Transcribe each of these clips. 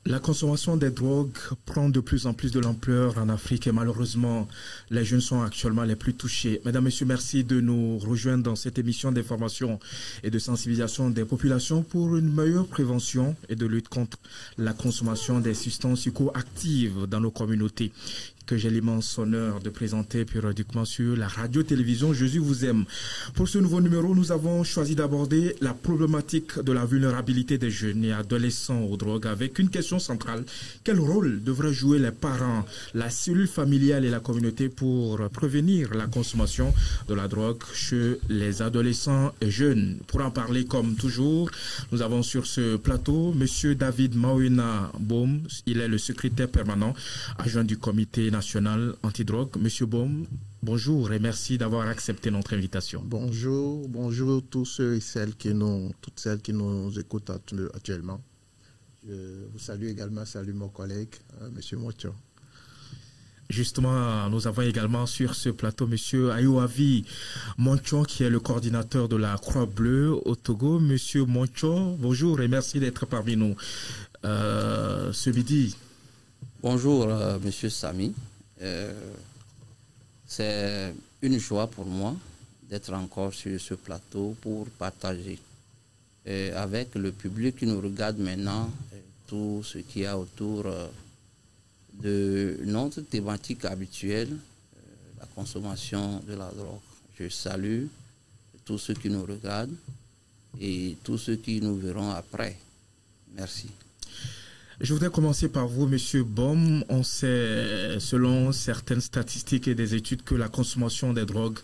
La consommation des drogues prend de plus en plus de l'ampleur en Afrique et malheureusement, les jeunes sont actuellement les plus touchés. Mesdames, Messieurs, merci de nous rejoindre dans cette émission d'information et de sensibilisation des populations pour une meilleure prévention et de lutte contre la consommation des substances psychoactives dans nos communautés, que j'ai l'immense honneur de présenter périodiquement sur la radio-télévision Jésus vous aime. Pour ce nouveau numéro, nous avons choisi d'aborder la problématique de la vulnérabilité des jeunes et adolescents aux drogues avec une question centrale. Quel rôle devraient jouer les parents, la cellule familiale et la communauté pour prévenir la consommation de la drogue chez les adolescents et jeunes? Pour en parler, comme toujours, nous avons sur ce plateau M. David Mawina Boum. Il est le secrétaire permanent adjoint du comité national antidrogue. Monsieur Boum, bonjour et merci d'avoir accepté notre invitation. Bonjour, bonjour tous ceux et celles toutes celles qui nous écoutent actuellement. Je vous salue également, salue mon collègue, Monsieur Moncho. Justement, nous avons également sur ce plateau Monsieur Ayoavi Moncho, qui est le coordinateur de la Croix-Bleue au Togo. Monsieur Moncho, bonjour et merci d'être parmi nous ce midi. Bonjour, Monsieur Samy. C'est une joie pour moi d'être encore sur ce plateau pour partager avec le public qui nous regarde maintenant tout ce qu'il y a autour de notre thématique habituelle, la consommation de la drogue. Je salue tous ceux qui nous regardent et tous ceux qui nous verront après. Merci. Je voudrais commencer par vous, Monsieur Boum. On sait, selon certaines statistiques et des études, que la consommation des drogues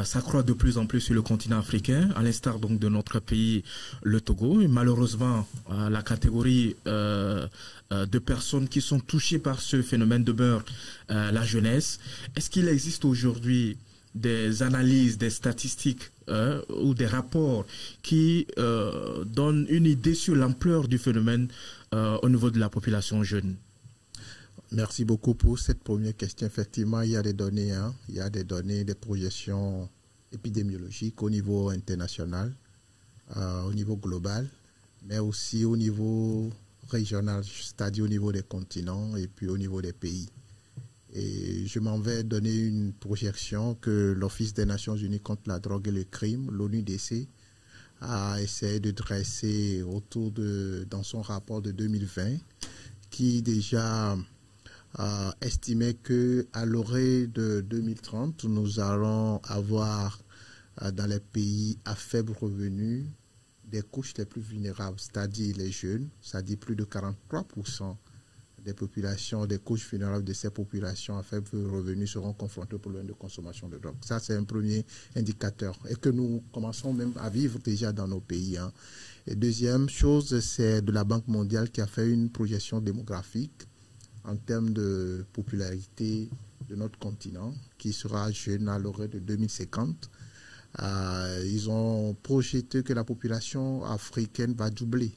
s'accroît de plus en plus sur le continent africain, à l'instar donc de notre pays, le Togo. Et malheureusement, la catégorie de personnes qui sont touchées par ce phénomène demeure la jeunesse. Est-ce qu'il existe aujourd'hui des analyses, des statistiques ou des rapports qui donnent une idée sur l'ampleur du phénomène au niveau de la population jeune? Merci beaucoup pour cette première question. Effectivement, il y a des données, il y a des données, des projections épidémiologiques au niveau international, au niveau global, mais aussi au niveau régional, c'est-à-dire au niveau des continents et puis au niveau des pays. Et je m'en vais donner une projection que l'Office des Nations Unies contre la drogue et le crime, l'ONUDC, a essayé de dresser dans son rapport de 2020, qui déjà estimait qu'à l'orée de 2030, nous allons avoir dans les pays à faible revenu des couches les plus vulnérables, c'est-à-dire les jeunes, c'est-à-dire plus de 43% des populations, des couches vulnérables de ces populations à faible revenu seront confrontées au problème de consommation de drogue. Ça, c'est un premier indicateur et que nous commençons même à vivre déjà dans nos pays. Et deuxième chose, c'est de la Banque mondiale qui a fait une projection démographique en termes de popularité de notre continent qui sera jeune à l'horizon de 2050. Ils ont projeté que la population africaine va doubler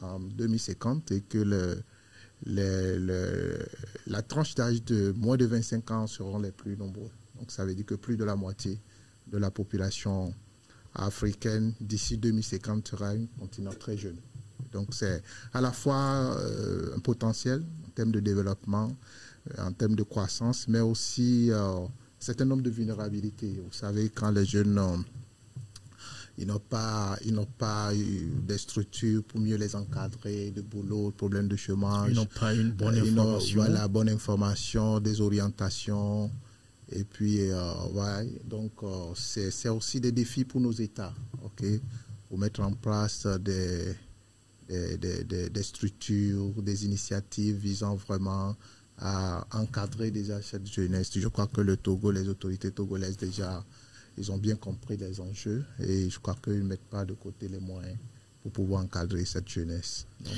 en 2050 et que la tranche d'âge de moins de 25 ans seront les plus nombreux. Donc ça veut dire que plus de la moitié de la population africaine d'ici 2050 sera un continent très jeune. Donc c'est à la fois un potentiel en termes de développement, en termes de croissance, mais aussi un certain nombre de vulnérabilités. Vous savez, quand les jeunes ils n'ont pas eu des structures pour mieux les encadrer, de boulot, de problèmes de chômage. Ils n'ont pas une bonne information. Voilà, bonne information, des orientations. Et puis, voilà, donc, c'est aussi des défis pour nos États, ok, pour mettre en place des structures, des initiatives visant vraiment à encadrer déjà cette jeunesse. Je crois que le Togo, les autorités togolaises déjà, ils ont bien compris les enjeux et je crois qu'ils ne mettent pas de côté les moyens pour pouvoir encadrer cette jeunesse. Donc,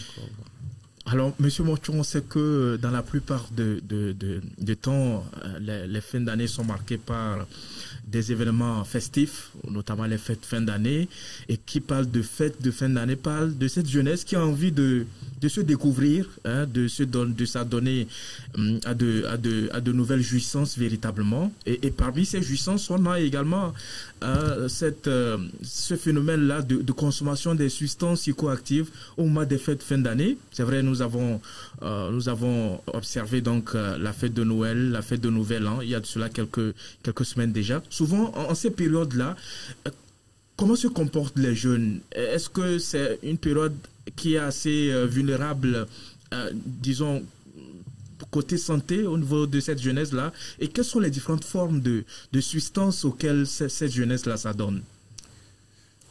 Alors, M. Moncho, on sait que dans la plupart de temps, les fins d'année sont marquées par des événements festifs, notamment les fêtes de fin d'année, et qui parlent de fêtes de fin d'année, parlent de cette jeunesse qui a envie de se découvrir, de s'adonner à de nouvelles jouissances véritablement. Et parmi ces jouissances, on a également ce phénomène-là de consommation des substances psychoactives au moment des fêtes de fin d'année. C'est vrai, nous nous avons observé donc la fête de Noël, la fête de Nouvel An, il y a de cela quelques semaines déjà. Souvent, en ces périodes-là, comment se comportent les jeunes? Est-ce que c'est une période qui est assez vulnérable, disons, côté santé au niveau de cette jeunesse-là? Et quelles sont les différentes formes de substances auxquelles cette jeunesse-là s'adonne?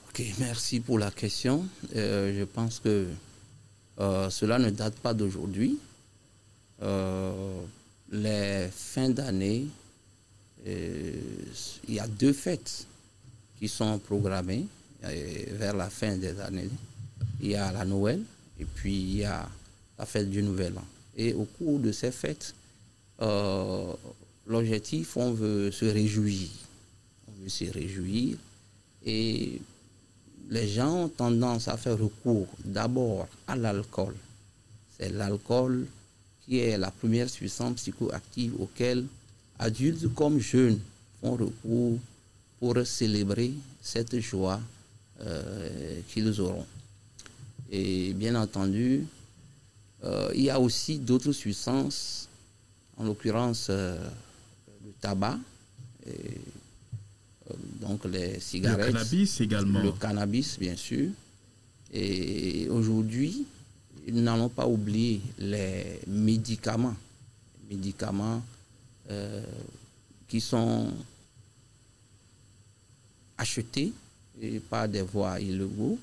Ok, merci pour la question. Je pense que cela ne date pas d'aujourd'hui. Les fins d'année, il y a 2 fêtes qui sont programmées vers la fin des années. Il y a la Noël et puis il y a la fête du Nouvel An. Et au cours de ces fêtes, l'objectif, on veut se réjouir. On veut se réjouir. Et les gens ont tendance à faire recours d'abord à l'alcool. C'est l'alcool qui est la première substance psychoactive auquel adultes comme jeunes font recours pour célébrer cette joie qu'ils auront. Et bien entendu, il y a aussi d'autres substances, en l'occurrence le tabac, donc les cigarettes. Le cannabis également. Le cannabis, bien sûr. Et aujourd'hui, nous n'allons pas oublier les médicaments. Les médicaments qui sont achetés par des voies illégaux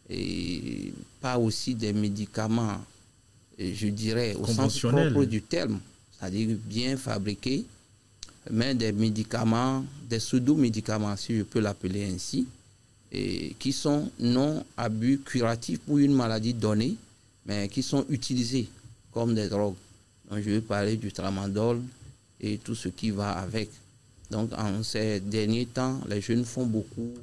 et pas aussi des médicaments, je dirais, au sens propre du terme, c'est-à-dire bien fabriqués, mais des médicaments, des pseudo-médicaments, si je peux l'appeler ainsi, et qui sont non à but curatif pour une maladie donnée, mais qui sont utilisés comme des drogues. Donc, je vais parler du tramadol et tout ce qui va avec. Donc, en ces derniers temps, les jeunes font beaucoup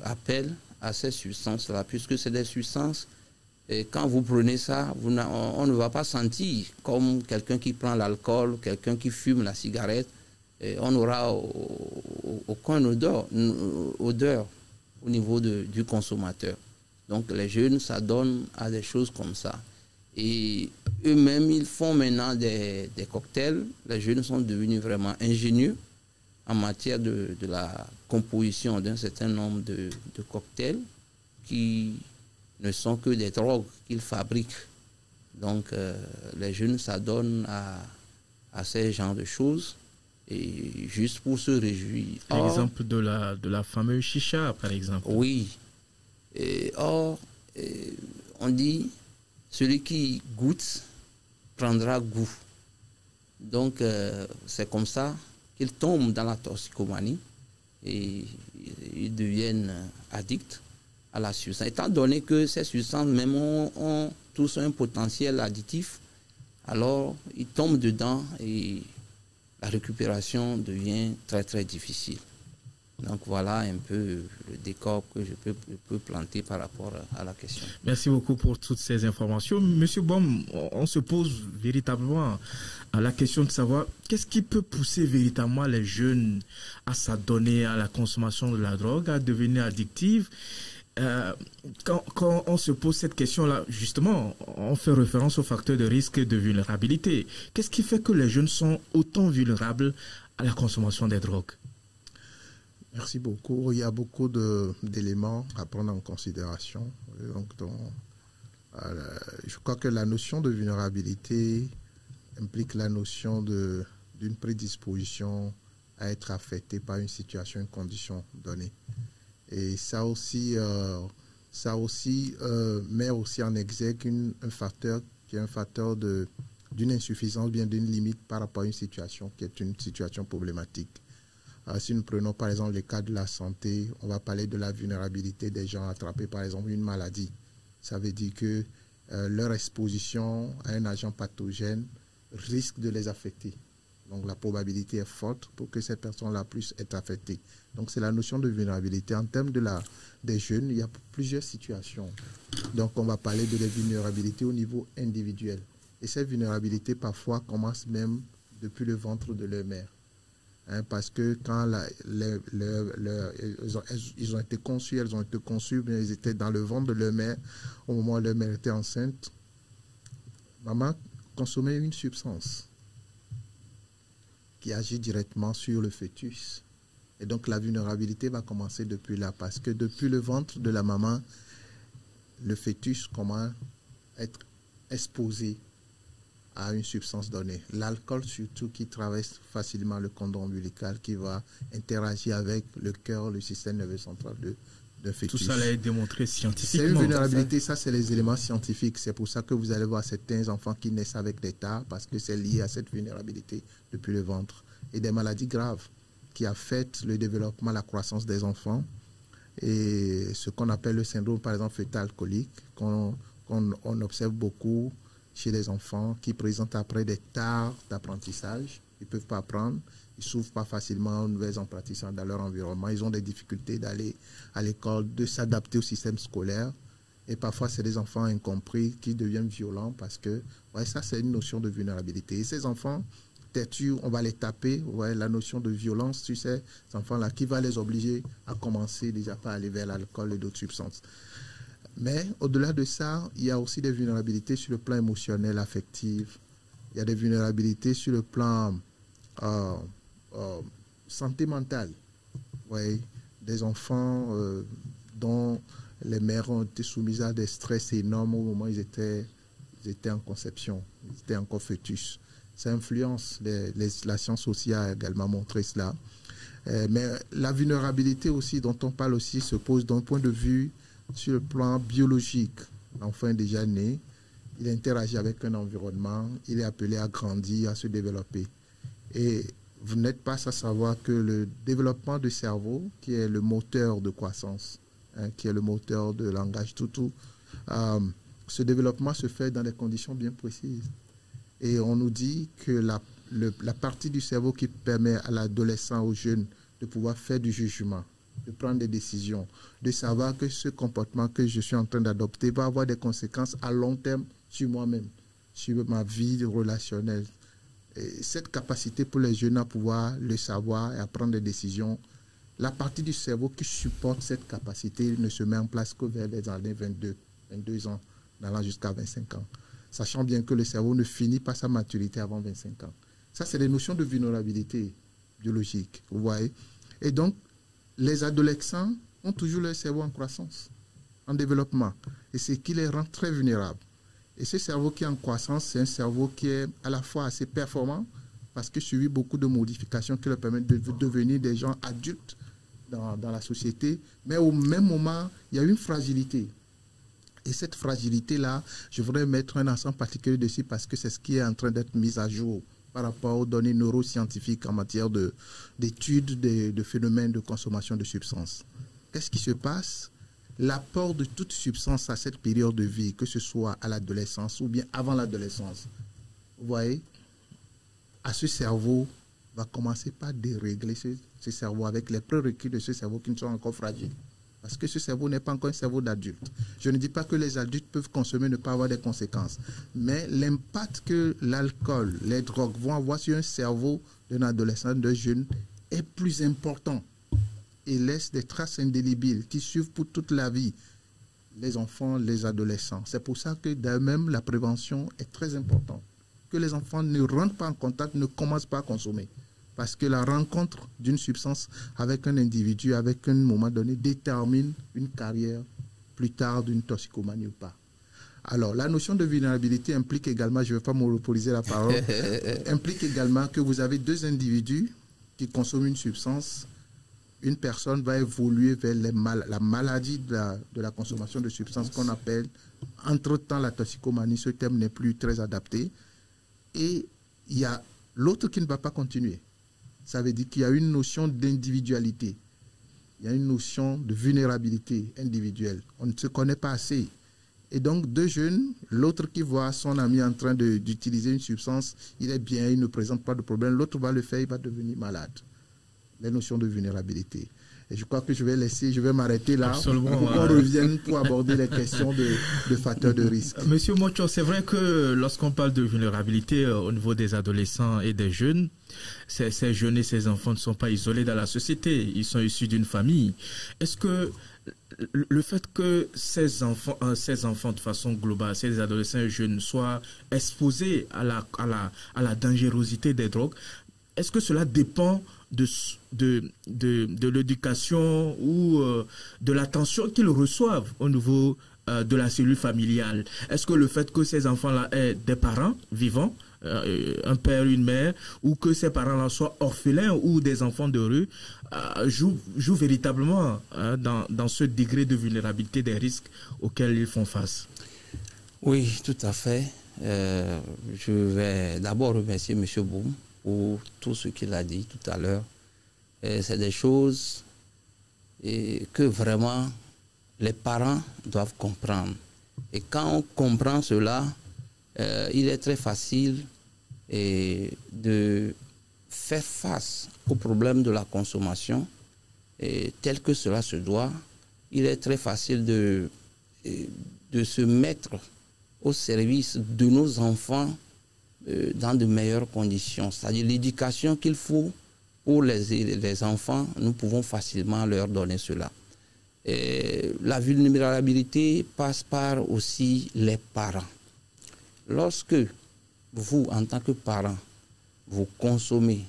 appel à ces substances-là, puisque c'est des substances, et quand vous prenez ça, on ne va pas sentir comme quelqu'un qui prend l'alcool, quelqu'un qui fume la cigarette. Et on n'aura aucune odeur au niveau du consommateur. Donc les jeunes s'adonnent à des choses comme ça. Et eux-mêmes, ils font maintenant des cocktails. Les jeunes sont devenus vraiment ingénieux en matière de la composition d'un certain nombre de cocktails qui ne sont que des drogues qu'ils fabriquent. Donc les jeunes s'adonnent à ces genres de choses et juste pour se réjouir. L'exemple de la fameuse chicha, par exemple. Oui. On dit celui qui goûte prendra goût. Donc c'est comme ça qu'ils tombent dans la toxicomanie et ils deviennent addicts à la substance. Étant donné que ces substances même ont tous un potentiel additif, alors ils tombent dedans et la récupération devient très très difficile. Donc voilà un peu le décor que je peux planter par rapport à la question. Merci beaucoup pour toutes ces informations. Monsieur Bom, on se pose véritablement à la question de savoir qu'est-ce qui peut pousser véritablement les jeunes à s'adonner à la consommation de la drogue, à devenir addictifs. Quand on se pose cette question-là, justement, on fait référence aux facteurs de risque et de vulnérabilité. Qu'est-ce qui fait que les jeunes sont autant vulnérables à la consommation des drogues? Merci beaucoup. Il y a beaucoup d'éléments à prendre en considération. Je crois que la notion de vulnérabilité implique la notion d'une prédisposition à être affecté par une situation, une condition donnée. Et ça aussi met aussi en exergue un facteur qui est un facteur d'une insuffisance, bien d'une limite par rapport à une situation qui est une situation problématique. Si nous prenons par exemple le cas de la santé, on va parler de la vulnérabilité des gens attrapés par exemple une maladie. Ça veut dire que leur exposition à un agent pathogène risque de les affecter. Donc la probabilité est forte pour que ces personnes-là puissent être affectées. Donc c'est la notion de vulnérabilité. En termes des jeunes, il y a plusieurs situations. Donc on va parler de la vulnérabilité au niveau individuel. Et ces vulnérabilités parfois commencent même depuis le ventre de leur mère. parce que quand ils ont été conçus, elles ont été conçues, mais ils étaient dans le ventre de leur mère au moment où leur mère était enceinte. Maman consommait une substance qui agit directement sur le fœtus. Et donc la vulnérabilité va commencer depuis là, parce que depuis le ventre de la maman, le fœtus commence à être exposé à une substance donnée. L'alcool surtout qui traverse facilement le cordon ombilical, qui va interagir avec le cœur, le système nerveux central de fœtus. Tout ça est démontré scientifiquement. C'est une vulnérabilité, ça c'est les éléments scientifiques. C'est pour ça que vous allez voir certains enfants qui naissent avec des tares, parce que c'est lié à cette vulnérabilité depuis le ventre. Et des maladies graves qui affectent le développement, la croissance des enfants. Et ce qu'on appelle le syndrome, par exemple, fœtal-colique, qu'on observe beaucoup chez les enfants qui présentent après des tares d'apprentissage. Ils ne peuvent pas apprendre, ils ne s'ouvrent pas facilement aux nouvelles apprentissages dans leur environnement. Ils ont des difficultés d'aller à l'école, de s'adapter au système scolaire. Et parfois, c'est des enfants incompris qui deviennent violents parce que, ouais, ça, c'est une notion de vulnérabilité. Et ces enfants, têtus, on va les taper. Ouais, la notion de violence, tu sais, ces enfants-là, qui va les obliger à commencer déjà par aller vers l'alcool et d'autres substances. Mais au-delà de ça, il y a aussi des vulnérabilités sur le plan émotionnel, affectif. Il y a des vulnérabilités sur le plan santé mentale. Ouais, des enfants dont les mères ont été soumises à des stress énormes au moment où ils étaient en conception, ils étaient encore fœtus. Ça influence, la science sociale a également montré cela. Mais la vulnérabilité aussi, dont on parle aussi, se pose d'un point de vue sur le plan biologique. L'enfant est déjà né, il interagit avec un environnement, il est appelé à grandir, à se développer. Et vous n'êtes pas sans savoir que le développement du cerveau, qui est le moteur de croissance, qui est le moteur de langage, ce développement se fait dans des conditions bien précises. Et on nous dit que la partie du cerveau qui permet à l'adolescent, aux jeunes, de pouvoir faire du jugement, de prendre des décisions, de savoir que ce comportement que je suis en train d'adopter va avoir des conséquences à long terme sur moi-même, sur ma vie relationnelle. Et cette capacité pour les jeunes à pouvoir le savoir et à prendre des décisions, la partie du cerveau qui supporte cette capacité ne se met en place que vers les années 22 ans, allant jusqu'à 25 ans. Sachant bien que le cerveau ne finit pas sa maturité avant 25 ans. Ça, c'est des notions de vulnérabilité biologique, vous voyez. Et donc, les adolescents ont toujours leur cerveau en croissance, en développement. Et c'est ce qui les rend très vulnérables. Et ce cerveau qui est en croissance, c'est un cerveau qui est à la fois assez performant, parce qu'il subit beaucoup de modifications qui leur permettent de devenir des gens adultes dans la société. Mais au même moment, il y a une fragilité. Et cette fragilité-là, je voudrais mettre un accent particulier dessus parce que c'est ce qui est en train d'être mis à jour par rapport aux données neuroscientifiques en matière d'études de phénomènes de consommation de substances. Qu'est-ce qui se passe? L'apport de toute substance à cette période de vie, que ce soit à l'adolescence ou bien avant l'adolescence, vous voyez, à ce cerveau va commencer par dérégler ce cerveau avec les prérequis de ce cerveau qui ne sont encore fragiles. Parce que ce cerveau n'est pas encore un cerveau d'adulte. Je ne dis pas que les adultes peuvent consommer, ne pas avoir des conséquences. Mais l'impact que l'alcool, les drogues vont avoir sur un cerveau d'un adolescent, d'un jeune, est plus important. Et laisse des traces indélébiles qui suivent pour toute la vie les enfants, les adolescents. C'est pour ça que même la prévention est très importante. Que les enfants ne rentrent pas en contact, ne commencent pas à consommer. Parce que la rencontre d'une substance avec un individu, avec un moment donné, détermine une carrière plus tard d'une toxicomanie ou pas. Alors, la notion de vulnérabilité implique également, je ne vais pas monopoliser la parole, implique également que vous avez deux individus qui consomment une substance. Une personne va évoluer vers la maladie de la consommation de substances qu'on appelle, entre-temps, la toxicomanie. Ce terme n'est plus très adapté. Et il y a l'autre qui ne va pas continuer. Ça veut dire qu'il y a une notion d'individualité. Il y a une notion de vulnérabilité individuelle. On ne se connaît pas assez. Et donc, deux jeunes, l'autre qui voit son ami en train d'utiliser une substance, il est bien, il ne présente pas de problème. L'autre va le faire, il va devenir malade. Les notions de vulnérabilité. Et je crois que je vais m'arrêter là. Absolument, pour qu'on revienne pour aborder les questions de facteurs de risque. Monsieur Mocho, c'est vrai que lorsqu'on parle de vulnérabilité au niveau des adolescents et des jeunes, ces jeunes et ces enfants ne sont pas isolés dans la société. Ils sont issus d'une famille. Est-ce que le fait que ces enfants de façon globale, ces adolescents et jeunes soient exposés à la dangerosité des drogues, est-ce que cela dépend de l'éducation ou de l'attention qu'ils reçoivent au niveau de la cellule familiale? Est-ce que le fait que ces enfants-là aient des parents vivants, un père, une mère, ou que ces parents-là soient orphelins ou des enfants de rue, joue véritablement dans ce degré de vulnérabilité des risques auxquels ils font face? Oui, tout à fait. Je vais d'abord remercier M. Boum pour tout ce qu'il a dit tout à l'heure. C'est des choses que vraiment les parents doivent comprendre. Et quand on comprend cela, il est très facile de faire face au problème de la consommation tel que cela se doit. Il est très facile de se mettre au service de nos enfants dans de meilleures conditions. C'est-à-dire l'éducation qu'il faut pour les enfants, nous pouvons facilement leur donner cela. La vulnérabilité passe par aussi les parents. Lorsque vous, en tant que parent, vous consommez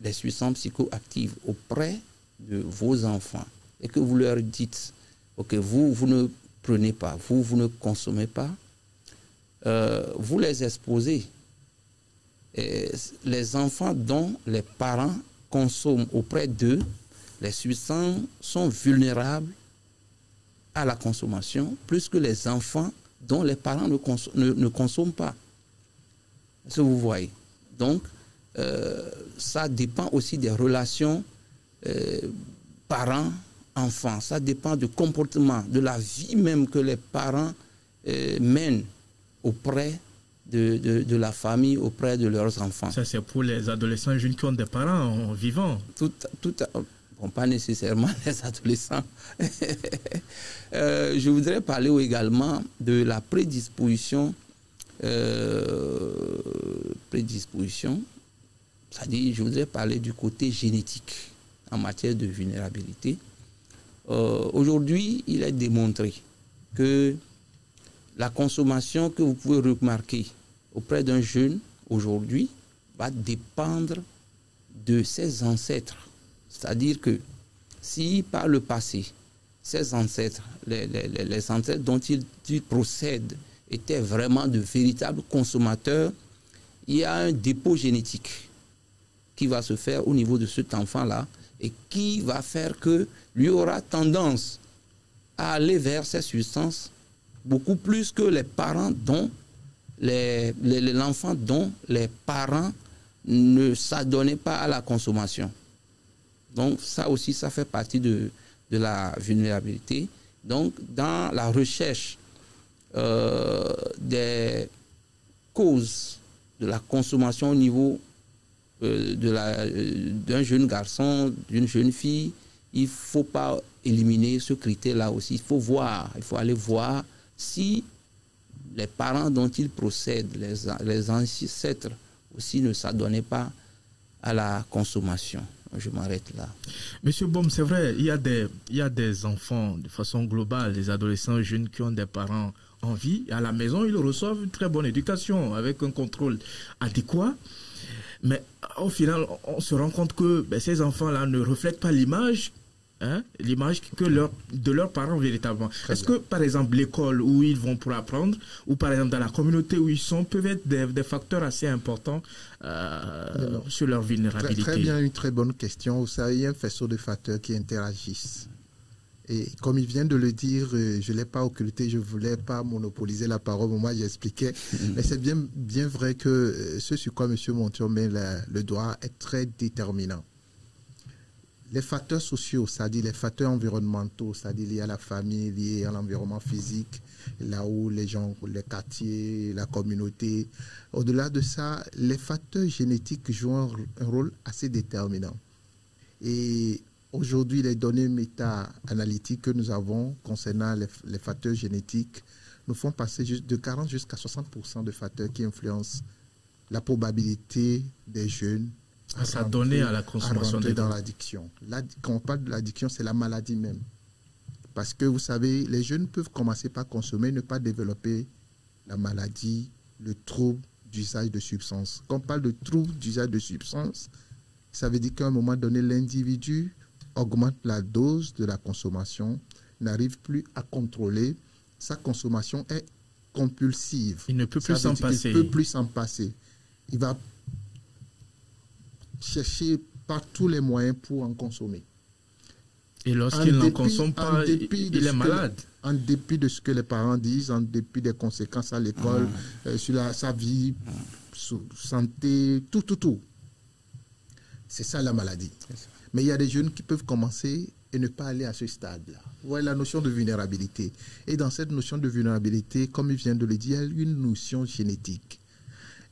des substances psychoactives auprès de vos enfants et que vous leur dites ok, vous ne prenez pas, vous ne consommez pas, vous les exposez. Les enfants dont les parents consomment auprès d'eux, les substances sont vulnérables à la consommation plus que les enfants dont les parents ne consomment pas. Est-ce que vous voyez? Donc, ça dépend aussi des relations parents-enfants. Ça dépend du comportement, de la vie même que les parents mènent auprès de la famille, auprès de leurs enfants. Ça, c'est pour les adolescents jeunes qui ont des parents vivants. Bon, pas nécessairement les adolescents. Je voudrais parler également de la prédisposition. C'est-à-dire, je voudrais parler du côté génétique en matière de vulnérabilité. Aujourd'hui, il est démontré que la consommation que vous pouvez remarquer auprès d'un jeune aujourd'hui va dépendre de ses ancêtres. C'est-à-dire que si par le passé, ses ancêtres, les ancêtres dont il procède étaient vraiment de véritables consommateurs, il y a un dépôt génétique qui va se faire au niveau de cet enfant-là et qui va faire que lui aura tendance à aller vers ces substances beaucoup plus que les parents dont l'enfant dont les parents ne s'adonnaient pas à la consommation. Donc ça aussi, ça fait partie de la vulnérabilité. Donc dans la recherche des causes de la consommation au niveau d'un jeune garçon, d'une jeune fille, il ne faut pas éliminer ce critère-là aussi. Il faut aller voir si les parents dont ils procèdent, les ancêtres aussi ne s'adonnaient pas à la consommation. Je m'arrête là. Monsieur Boum, c'est vrai, il y a des enfants de façon globale, des adolescents jeunes qui ont des parents en vie. À la maison, ils reçoivent une très bonne éducation avec un contrôle adéquat. Mais au final, on se rend compte que ces enfants-là ne reflètent pas l'image de leurs parents véritablement. Est-ce que, par exemple, l'école où ils vont pour apprendre, ou par exemple dans la communauté où ils sont, peuvent être des facteurs assez importants sur leur vulnérabilité? Très bien, une très bonne question. Vous savez, il y a un faisceau de facteurs qui interagissent. Et comme il vient de le dire, je ne l'ai pas occulté, je ne voulais pas monopoliser la parole, moi j'expliquais. Mais c'est bien vrai que ce sur quoi M. Montion met le doigt est très déterminant. Les facteurs sociaux, c'est-à-dire les facteurs environnementaux, c'est-à-dire liés à la famille, liés à l'environnement physique, là où les gens, les quartiers, la communauté. Au-delà de ça, les facteurs génétiques jouent un rôle assez déterminant. Et Aujourd'hui, les données méta-analytiques que nous avons concernant les facteurs génétiques nous font passer de 40 jusqu'à 60% de facteurs qui influencent la probabilité des jeunes à s'adonner à la consommation de dans l'addiction. Quand on parle de l'addiction, c'est la maladie même. Parce que vous savez, les jeunes peuvent commencer par consommer, ne pas développer la maladie, le trouble d'usage de substances. Quand on parle de trouble d'usage de substances, ça veut dire qu'à un moment donné, l'individu augmente la dose de la consommation, n'arrive plus à contrôler. Sa consommation est compulsive. Il ne peut plus s'en passer. Il ne peut plus s'en passer. Il va chercher par tous les moyens pour en consommer. Et lorsqu'il n'en consomme pas, il est malade. En dépit de ce que les parents disent, en dépit des conséquences à l'école, sur sa vie, santé, tout. C'est ça la maladie. Mais il y a des jeunes qui peuvent commencer et ne pas aller à ce stade-là. Vous voyez la notion de vulnérabilité. Et dans cette notion de vulnérabilité, comme il vient de le dire, il y a une notion génétique.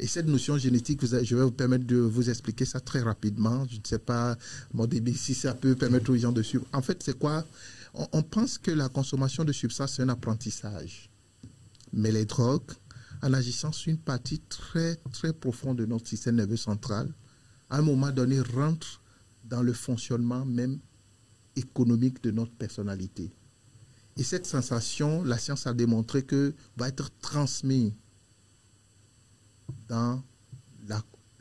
Et cette notion génétique, je vais vous permettre de vous expliquer ça très rapidement. Je ne sais pas, mon débit, si ça peut permettre aux gens de suivre. En fait, c'est quoi? On pense que la consommation de substances, c'est un apprentissage. Mais les drogues, en agissant sur une partie très, très profonde de notre système nerveux central, à un moment donné, rentrent dans le fonctionnement même économique de notre personnalité. Et cette sensation, la science a démontré que va être transmise dans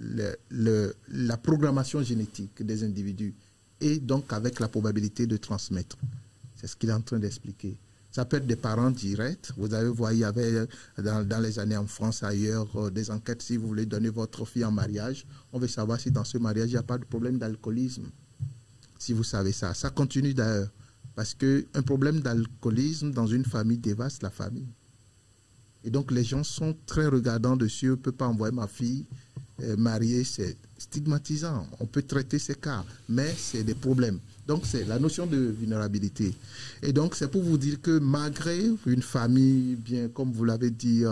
la programmation génétique des individus et donc avec la probabilité de transmettre. C'est ce qu'il est en train d'expliquer. Ça peut être des parents directs. Vous avez vu, il y avait dans les années en France, ailleurs, des enquêtes. Si vous voulez donner votre fille en mariage, on veut savoir si dans ce mariage, il n'y a pas de problème d'alcoolisme. Si vous savez ça. Ça continue d'ailleurs. Parce qu'un problème d'alcoolisme dans une famille dévaste la famille. Et donc les gens sont très regardants dessus. On ne peut pas envoyer ma fille mariée, c'est stigmatisant. On peut traiter ces cas, mais c'est des problèmes. Donc c'est la notion de vulnérabilité. Et donc c'est pour vous dire que malgré une famille, bien comme vous l'avez dit,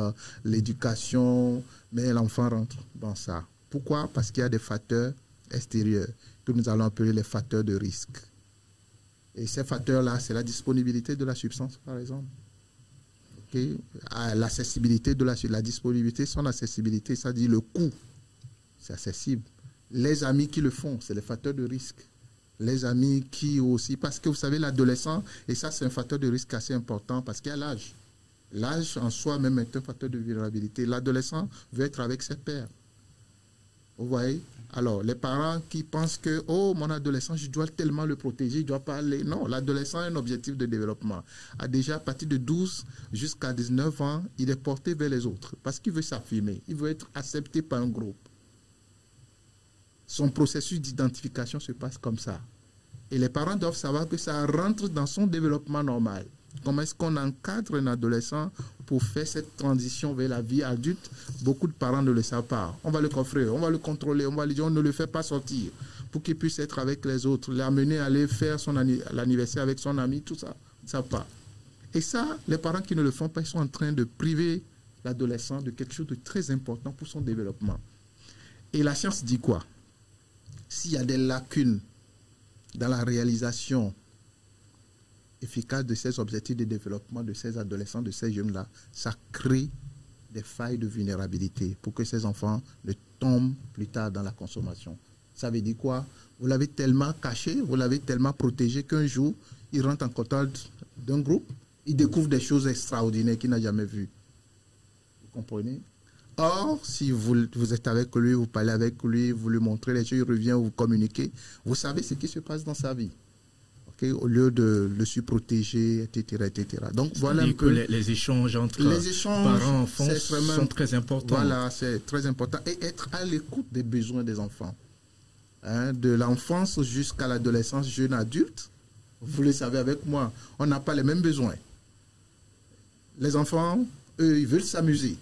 l'éducation, mais l'enfant rentre dans ça. Pourquoi? Parce qu'il y a des facteurs extérieurs que nous allons appeler les facteurs de risque. Et ces facteurs-là, c'est la disponibilité de la substance, par exemple. L'accessibilité de la disponibilité, son accessibilité, ça dit le coût. C'est accessible. Les amis qui le font, c'est les facteurs de risque. Les amis qui aussi, parce que vous savez, l'adolescent, et ça c'est un facteur de risque assez important parce qu'il y a l'âge. L'âge en soi-même est un facteur de vulnérabilité. L'adolescent veut être avec ses pairs. Vous voyez? Alors, les parents qui pensent que, oh, mon adolescent, je dois tellement le protéger, je dois pas aller. Non, l'adolescent a un objectif de développement. Déjà, à partir de 12 jusqu'à 19 ans, il est porté vers les autres parce qu'il veut s'affirmer. Il veut être accepté par un groupe. Son processus d'identification se passe comme ça. Et les parents doivent savoir que ça rentre dans son développement normal. Comment est-ce qu'on encadre un adolescent pour faire cette transition vers la vie adulte? Beaucoup de parents ne le savent pas. On va le coffrer, on va le contrôler, on va lui dire on ne le fait pas sortir pour qu'il puisse être avec les autres, l'amener à aller faire l'anniversaire avec son ami, tout ça. Ils ne savent pas. Et ça, les parents qui ne le font pas, ils sont en train de priver l'adolescent de quelque chose de très important pour son développement. Et la science dit quoi? S'il y a des lacunes dans la réalisation efficace de ces objectifs de développement de ces adolescents, de ces jeunes-là, ça crée des failles de vulnérabilité pour que ces enfants ne tombent plus tard dans la consommation. Ça veut dire quoi? Vous l'avez tellement caché, vous l'avez tellement protégé qu'un jour, il rentre en contact d'un groupe, il découvre des choses extraordinaires qu'il n'a jamais vues. Vous comprenez? Or, si vous êtes avec lui, vous parlez avec lui, vous lui montrez les choses, il revient, vous communiquez, vous savez ce qui se passe dans sa vie. Au lieu de le surprotéger, etc., etc. Donc, voilà un peu. Les échanges entre parents et enfants sont très importants. Voilà, c'est très important. Et être à l'écoute des besoins des enfants. De l'enfance jusqu'à l'adolescence, jeune adulte, vous le savez avec moi, on n'a pas les mêmes besoins. Les enfants, eux, ils veulent s'amuser.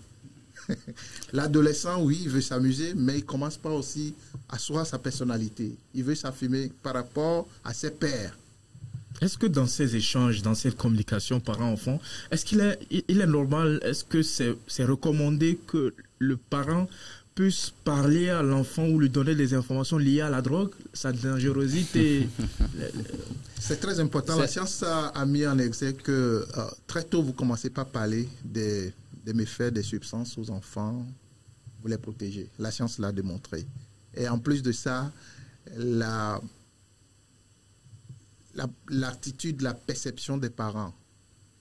L'adolescent, oui, il veut s'amuser, mais il ne commence pas aussi à asseoir sa personnalité. Il veut s'affirmer par rapport à ses pairs. Est-ce que dans ces échanges, dans cette communication parent-enfant, est-ce qu'il est normal, est-ce que c'est recommandé que le parent puisse parler à l'enfant ou lui donner des informations liées à la drogue, sa dangerosité. C'est très important. La science a mis en exergue que très tôt, vous commencez par parler des méfaits des substances aux enfants, vous les protégez. La science l'a démontré. Et en plus de ça, l'attitude, la perception des parents,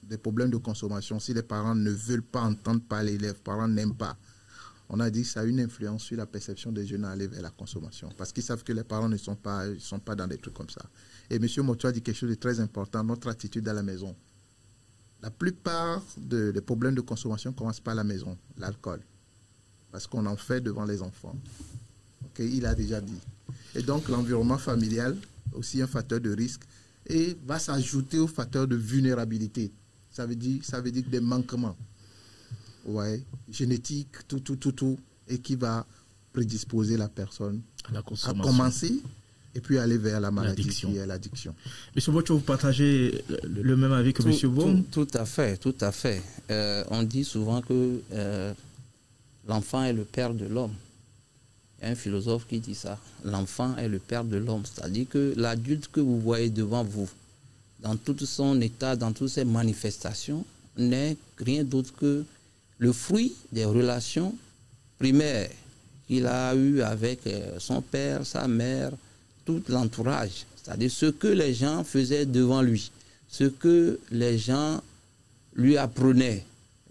des problèmes de consommation, si les parents ne veulent pas entendre parler, les parents n'aiment pas, on a dit que ça a une influence sur la perception des jeunes à aller vers la consommation. Parce qu'ils savent que les parents ne sont pas dans des trucs comme ça. Et M. Moto a dit quelque chose de très important, notre attitude à la maison. La plupart des problèmes de consommation commencent par la maison, l'alcool. Parce qu'on en fait devant les enfants. Okay, il a déjà dit. Et donc l'environnement familial, aussi un facteur de risque, et va s'ajouter au facteur de vulnérabilité. Ça veut dire des manquements. Ouais, génétique, tout, et qui va prédisposer la personne à commencer et puis aller vers la maladie qui est l'addiction. Monsieur Bocho, vous partagez le même avis que Monsieur Baum? Tout à fait. On dit souvent que l'enfant est le père de l'homme. Il y a un philosophe qui dit ça. L'enfant est le père de l'homme. C'est-à-dire que l'adulte que vous voyez devant vous, dans tout son état, dans toutes ses manifestations, n'est rien d'autre que le fruit des relations primaires qu'il a eues avec son père, sa mère, tout l'entourage. C'est-à-dire ce que les gens faisaient devant lui, ce que les gens lui apprenaient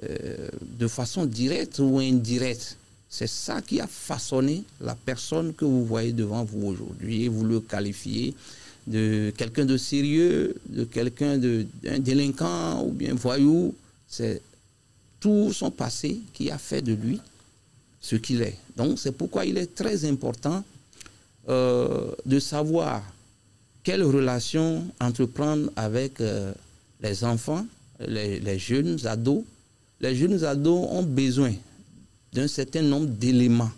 de façon directe ou indirecte. C'est ça qui a façonné la personne que vous voyez devant vous aujourd'hui et vous le qualifiez de quelqu'un de sérieux, de quelqu'un d'un délinquant ou bien voyou. C'est tout son passé qui a fait de lui ce qu'il est. Donc c'est pourquoi il est très important de savoir quelle relation entreprendre avec les enfants, les jeunes ados. Les jeunes ados ont besoin d'un certain nombre d'éléments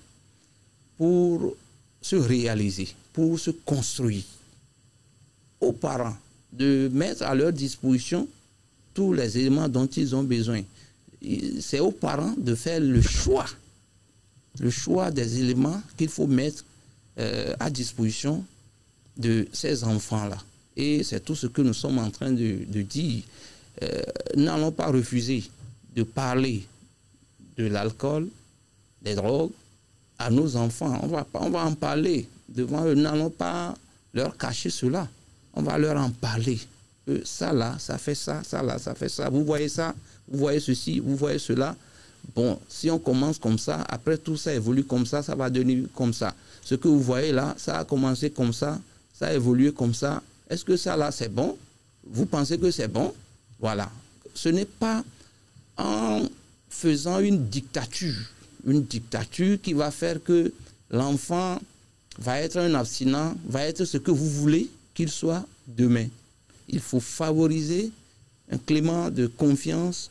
pour se réaliser, pour se construire. Aux parents de mettre à leur disposition tous les éléments dont ils ont besoin. C'est aux parents de faire le choix des éléments qu'il faut mettre à disposition de ces enfants-là. Et c'est tout ce que nous sommes en train de dire. N'allons pas refuser de parler de l'alcool, des drogues à nos enfants. On va en parler devant eux. N'allons pas leur cacher cela. On va leur en parler. Ça là, ça fait ça, ça là, ça fait ça. Vous voyez ça, vous voyez ceci, vous voyez cela. Bon, si on commence comme ça, après tout ça évolue comme ça va devenir comme ça. Ce que vous voyez là, ça a commencé comme ça a évolué comme ça. Est-ce que ça là, c'est bon? Vous pensez que c'est bon? Voilà. Ce n'est pas en faisant une dictature qui va faire que l'enfant va être un abstinent, va être ce que vous voulez qu'il soit demain. Il faut favoriser un climat de confiance,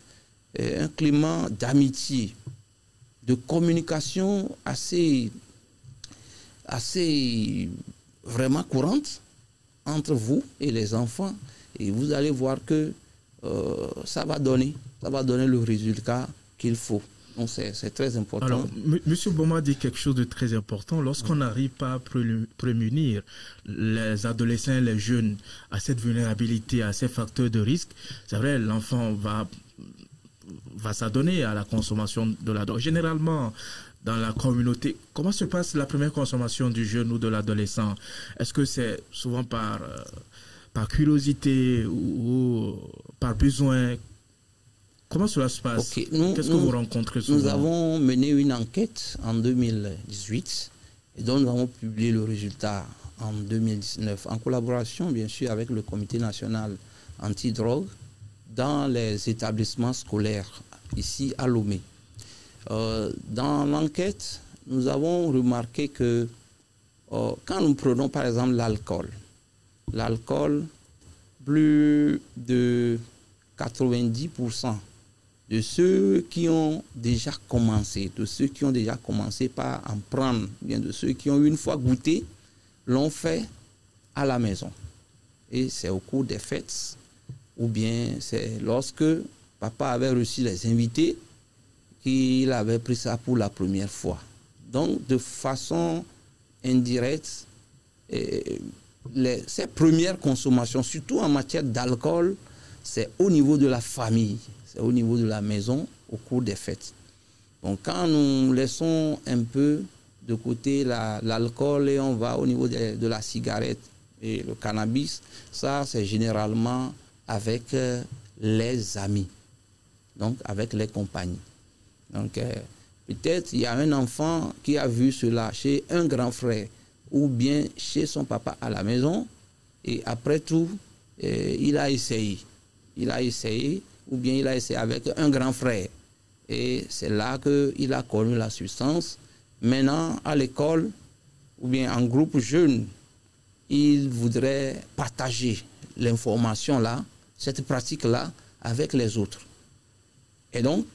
un climat d'amitié, de communication assez vraiment courante entre vous et les enfants. Et vous allez voir que ça va donner le résultat qu'il faut. Donc c'est très important. Alors, M. Boma dit quelque chose de très important. Lorsqu'on n'arrive pas à prémunir les adolescents et les jeunes à cette vulnérabilité, à ces facteurs de risque, c'est vrai, l'enfant va s'adonner à la consommation de la drogue. Généralement, dans la communauté, comment se passe la première consommation du jeune ou de l'adolescent? Est-ce que c'est souvent par curiosité ou par besoin? Comment cela se passe? Okay. Qu'est-ce que vous rencontrez souvent? Nous avons mené une enquête en 2018 et dont nous avons publié le résultat en 2019 en collaboration bien sûr avec le Comité national anti-drogue dans les établissements scolaires ici à Lomé. Dans l'enquête, nous avons remarqué que quand nous prenons par exemple l'alcool, plus de 90% de ceux qui ont déjà commencé, par en prendre, bien de ceux qui ont une fois goûté, l'ont fait à la maison. Et c'est au cours des fêtes, ou bien c'est lorsque papa avait reçu les invités qu'il avait pris ça pour la première fois. Donc, de façon indirecte, ces premières consommations, surtout en matière d'alcool, c'est au niveau de la famille, c'est au niveau de la maison, au cours des fêtes. Donc, quand nous laissons un peu de côté l'alcool et on va au niveau de la cigarette et le cannabis, ça, c'est généralement avec les amis, donc avec les compagnies. Donc, peut-être il y a un enfant qui a vu cela chez un grand frère ou bien chez son papa à la maison et après tout, il a essayé. Il a essayé ou bien il a essayé avec un grand frère. Et c'est là qu'il a connu la substance. Maintenant, à l'école ou bien en groupe jeune, il voudrait partager l'information là, cette pratique-là, avec les autres. Et donc,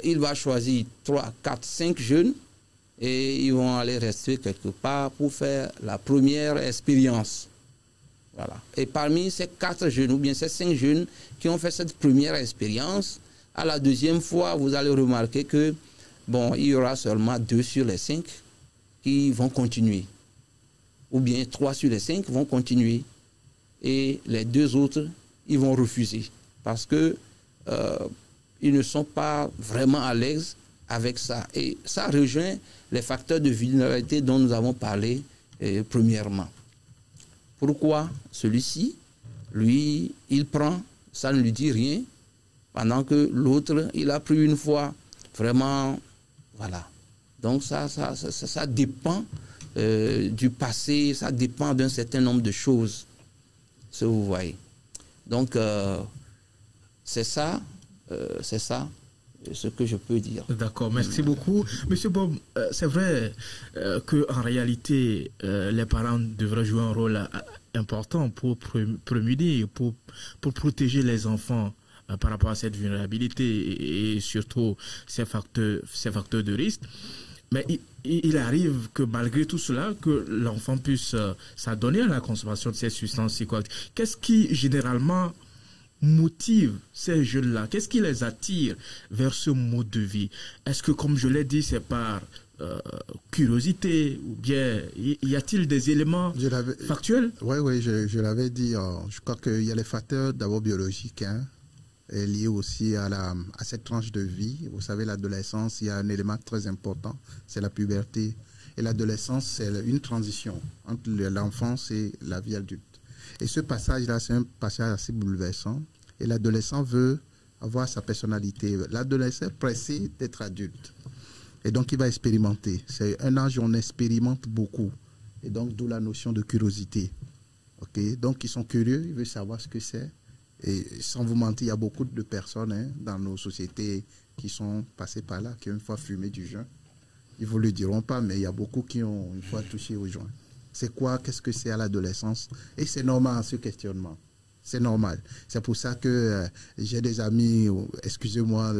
il va choisir 3, 4, 5 jeunes et ils vont aller rester quelque part pour faire la première expérience. Voilà. Et parmi ces 4 jeunes ou bien ces 5 jeunes qui ont fait cette première expérience, à la deuxième fois, vous allez remarquer que, bon, il y aura seulement 2 sur les 5 qui vont continuer. Ou bien 3 sur les 5 vont continuer. Et les 2 autres, ils vont refuser. Parce que ils ne sont pas vraiment à l'aise avec ça. Et ça rejoint les facteurs de vulnérabilité dont nous avons parlé premièrement. Pourquoi celui-ci, lui, il prend, ça ne lui dit rien, pendant que l'autre, il a pris une fois, vraiment, voilà. Donc ça dépend du passé, ça dépend d'un certain nombre de choses, ce que vous voyez. Donc, c'est ça ce que je peux dire. D'accord, merci beaucoup. Monsieur Bob, c'est vrai qu'en réalité, les parents devraient jouer un rôle important pour prémunir, pour protéger les enfants par rapport à cette vulnérabilité et surtout ces facteurs de risque. Mais il arrive que malgré tout cela, que l'enfant puisse s'adonner à la consommation de ces substances psychoactives. Qu'est-ce qui généralement motive ces jeunes-là? Qu'est-ce qui les attire vers ce mode de vie? Est-ce que, comme je l'ai dit, c'est par curiosité ou bien y a-t-il des éléments factuels? Oui, je l'avais dit. Je crois qu'il y a les facteurs d'abord biologiques, liés aussi à cette tranche de vie. Vous savez, l'adolescence, il y a un élément très important, c'est la puberté. Et l'adolescence, c'est une transition entre l'enfance et la vie adulte. Et ce passage-là, c'est un passage assez bouleversant. Et l'adolescent veut avoir sa personnalité. L'adolescent est pressé d'être adulte. Et donc, il va expérimenter. C'est un âge où on expérimente beaucoup. Et donc, d'où la notion de curiosité. Okay? Donc, ils sont curieux, ils veulent savoir ce que c'est. Et sans vous mentir, il y a beaucoup de personnes dans nos sociétés qui sont passées par là, qui ont une fois fumé du joint. Ils ne vous le diront pas, mais il y a beaucoup qui ont une fois touché au joint. C'est quoi? Qu'est-ce que c'est à l'adolescence? Et c'est normal, ce questionnement. C'est normal. C'est pour ça que j'ai des amis, excusez-moi,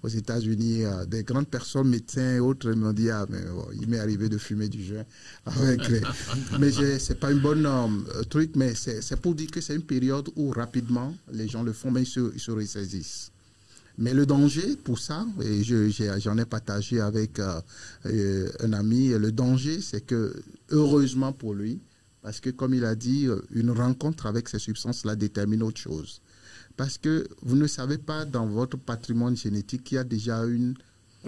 aux États-Unis, des grandes personnes, médecins et autres, m'ont dit, ah, mais il m'est arrivé de fumer du joint. Mais c'est pas une bonne truc, mais c'est pour dire que c'est une période où rapidement, les gens le font, mais ils se ressaisissent. Mais le danger pour ça, et j'en ai partagé avec un ami, le danger, c'est que, heureusement pour lui, parce que, comme il a dit, une rencontre avec ces substances-là détermine autre chose. Parce que vous ne savez pas dans votre patrimoine génétique qu'il y a déjà une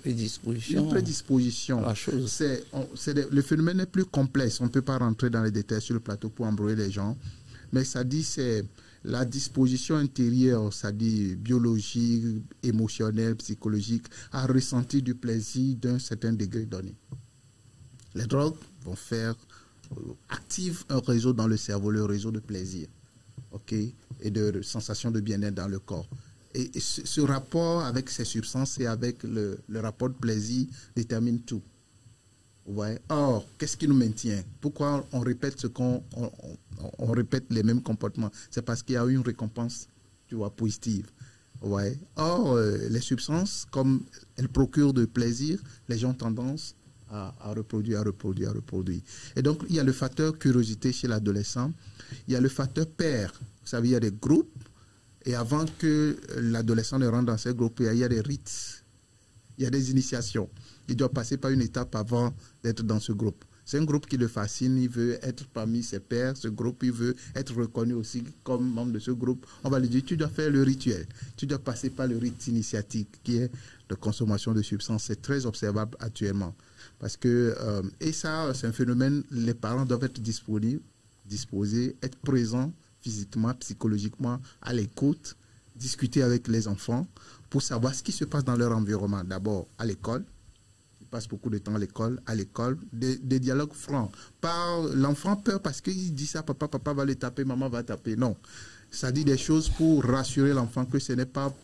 prédisposition. La chose. Le phénomène est plus complexe. On ne peut pas rentrer dans les détails sur le plateau pour embrouiller les gens. Mais ça dit, c'est la disposition intérieure, ça dit biologique, émotionnelle, psychologique, à ressentir du plaisir d'un certain degré donné. Les drogues vont active un réseau dans le cerveau, le réseau de plaisir, et de sensation de bien-être dans le corps. Et ce rapport avec ces substances et avec le rapport de plaisir détermine tout. Ouais. Or, qu'est-ce qui nous maintient? Pourquoi on répète on répète les mêmes comportements? C'est parce qu'il y a eu une récompense, positive. Ouais. Or, les substances, comme elles procurent de plaisir, les gens ont tendance à reproduire. Et donc, il y a le facteur curiosité chez l'adolescent. Il y a le facteur pair. Vous savez, il y a des groupes. Et avant que l'adolescent ne rentre dans ces groupes, il y a des rites. Il y a des initiations. Il doit passer par une étape avant d'être dans ce groupe. C'est un groupe qui le fascine, il veut être parmi ses pairs, ce groupe, il veut être reconnu aussi comme membre de ce groupe. On va lui dire, tu dois faire le rituel, tu dois passer par le rite initiatique qui est de consommation de substances. C'est très observable actuellement. Parce que, et ça, c'est un phénomène, les parents doivent être disponibles, disposés, être présents physiquement, psychologiquement, à l'écoute, discuter avec les enfants pour savoir ce qui se passe dans leur environnement. D'abord, à l'école. Passe beaucoup de temps à l'école, des dialogues francs. L'enfant peur parce qu'il dit ça, papa va le taper, maman va taper. Non, ça dit des choses pour rassurer l'enfant que ce n'est pas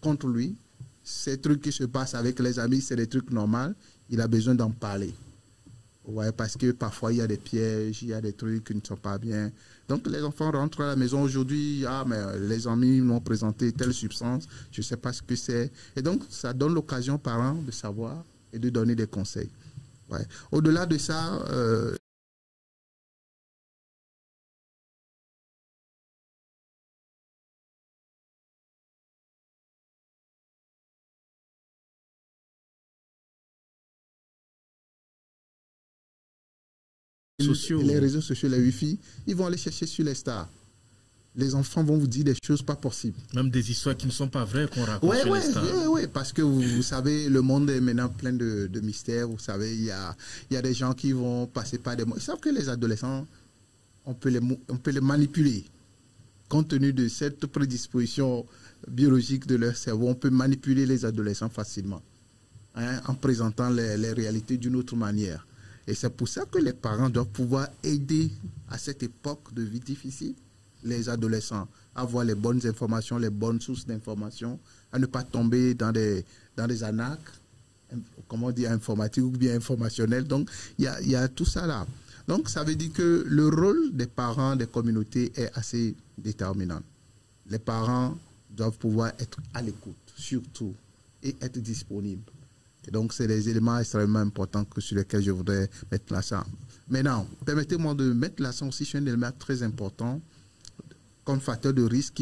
contre lui. Ces trucs qui se passent avec les amis, c'est des trucs normaux. Il a besoin d'en parler. Ouais, parce que parfois il y a des pièges, il y a des trucs qui ne sont pas bien. Donc les enfants rentrent à la maison aujourd'hui, mais les amis m'ont présenté telle substance, je ne sais pas ce que c'est. Et donc ça donne l'occasion aux parents de savoir et de donner des conseils. Ouais. Au-delà de ça, les réseaux sociaux, les Wi-Fi, ils vont aller chercher sur les stars. Les enfants vont vous dire des choses pas possibles. Même des histoires qui ne sont pas vraies qu'on raconte sur les stars. Oui, parce que vous savez, le monde est maintenant plein de mystères. Vous savez, il y a des gens qui vont passer par des mots. Ils savent que les adolescents, on peut les manipuler. Compte tenu de cette prédisposition biologique de leur cerveau, on peut manipuler les adolescents facilement, en présentant les réalités d'une autre manière. Et c'est pour ça que les parents doivent pouvoir aider à cette époque de vie difficile les adolescents à avoir les bonnes informations, les bonnes sources d'informations, à ne pas tomber dans des arnaques, comment dire, informatiques ou bien informationnelles. Donc, il y a tout ça là. Donc, ça veut dire que le rôle des parents, des communautés est assez déterminant. Les parents doivent pouvoir être à l'écoute, surtout, et être disponibles. Et donc, c'est des éléments extrêmement importants sur lesquels je voudrais mettre l'accent. Maintenant, permettez-moi de mettre l'accent aussi sur un élément très important comme facteur de risque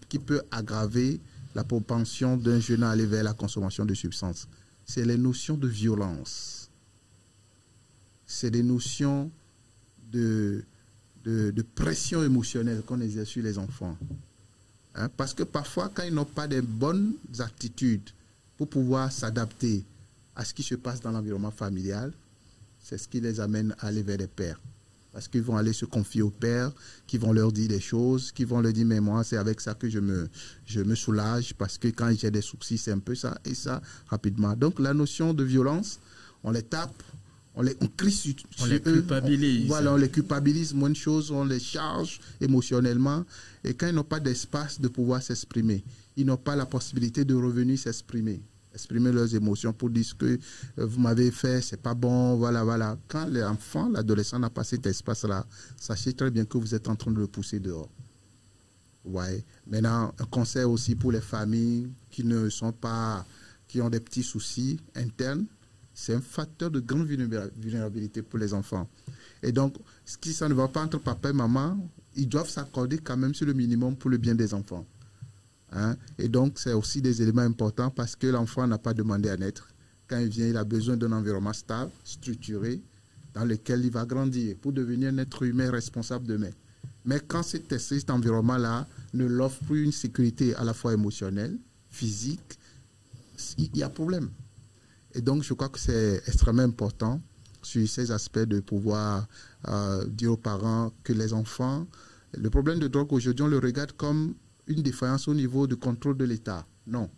qui peut aggraver la propension d'un jeune à aller vers la consommation de substances. C'est les notions de violence. C'est des notions de pression émotionnelle qu'on exerce sur les enfants. Parce que parfois, quand ils n'ont pas de bonnes attitudes pour pouvoir s'adapter à ce qui se passe dans l'environnement familial, c'est ce qui les amène à aller vers les pères. Parce qu'ils vont aller se confier aux pères, qui vont leur dire des choses, qui vont leur dire, mais moi, c'est avec ça que je me soulage, parce que quand j'ai des soucis, c'est un peu ça et ça, rapidement. Donc, la notion de violence, on les tape, on crie sur les eux, culpabilise. On les culpabilise, moins de choses, on les charge émotionnellement. Et quand ils n'ont pas d'espace de pouvoir s'exprimer, ils n'ont pas la possibilité de revenir s'exprimer leurs émotions pour dire ce que vous m'avez fait, c'est pas bon, voilà. Quand l'enfant, l'adolescent n'a pas cet espace-là, sachez très bien que vous êtes en train de le pousser dehors. Ouais. Maintenant, un conseil aussi pour les familles qui ont des petits soucis internes, c'est un facteur de grande vulnérabilité pour les enfants. Et donc, si ça ne va pas entre papa et maman, ils doivent s'accorder quand même sur le minimum pour le bien des enfants. Et donc, c'est aussi des éléments importants parce que l'enfant n'a pas demandé à naître. Quand il vient, il a besoin d'un environnement stable, structuré, dans lequel il va grandir pour devenir un être humain responsable demain. Mais quand cet environnement-là ne l'offre plus une sécurité à la fois émotionnelle, physique, il y a problème. Et donc, je crois que c'est extrêmement important sur ces aspects de pouvoir dire aux parents que les enfants, le problème de drogue aujourd'hui, on le regarde comme une défaillance au niveau du contrôle de l'État. Non.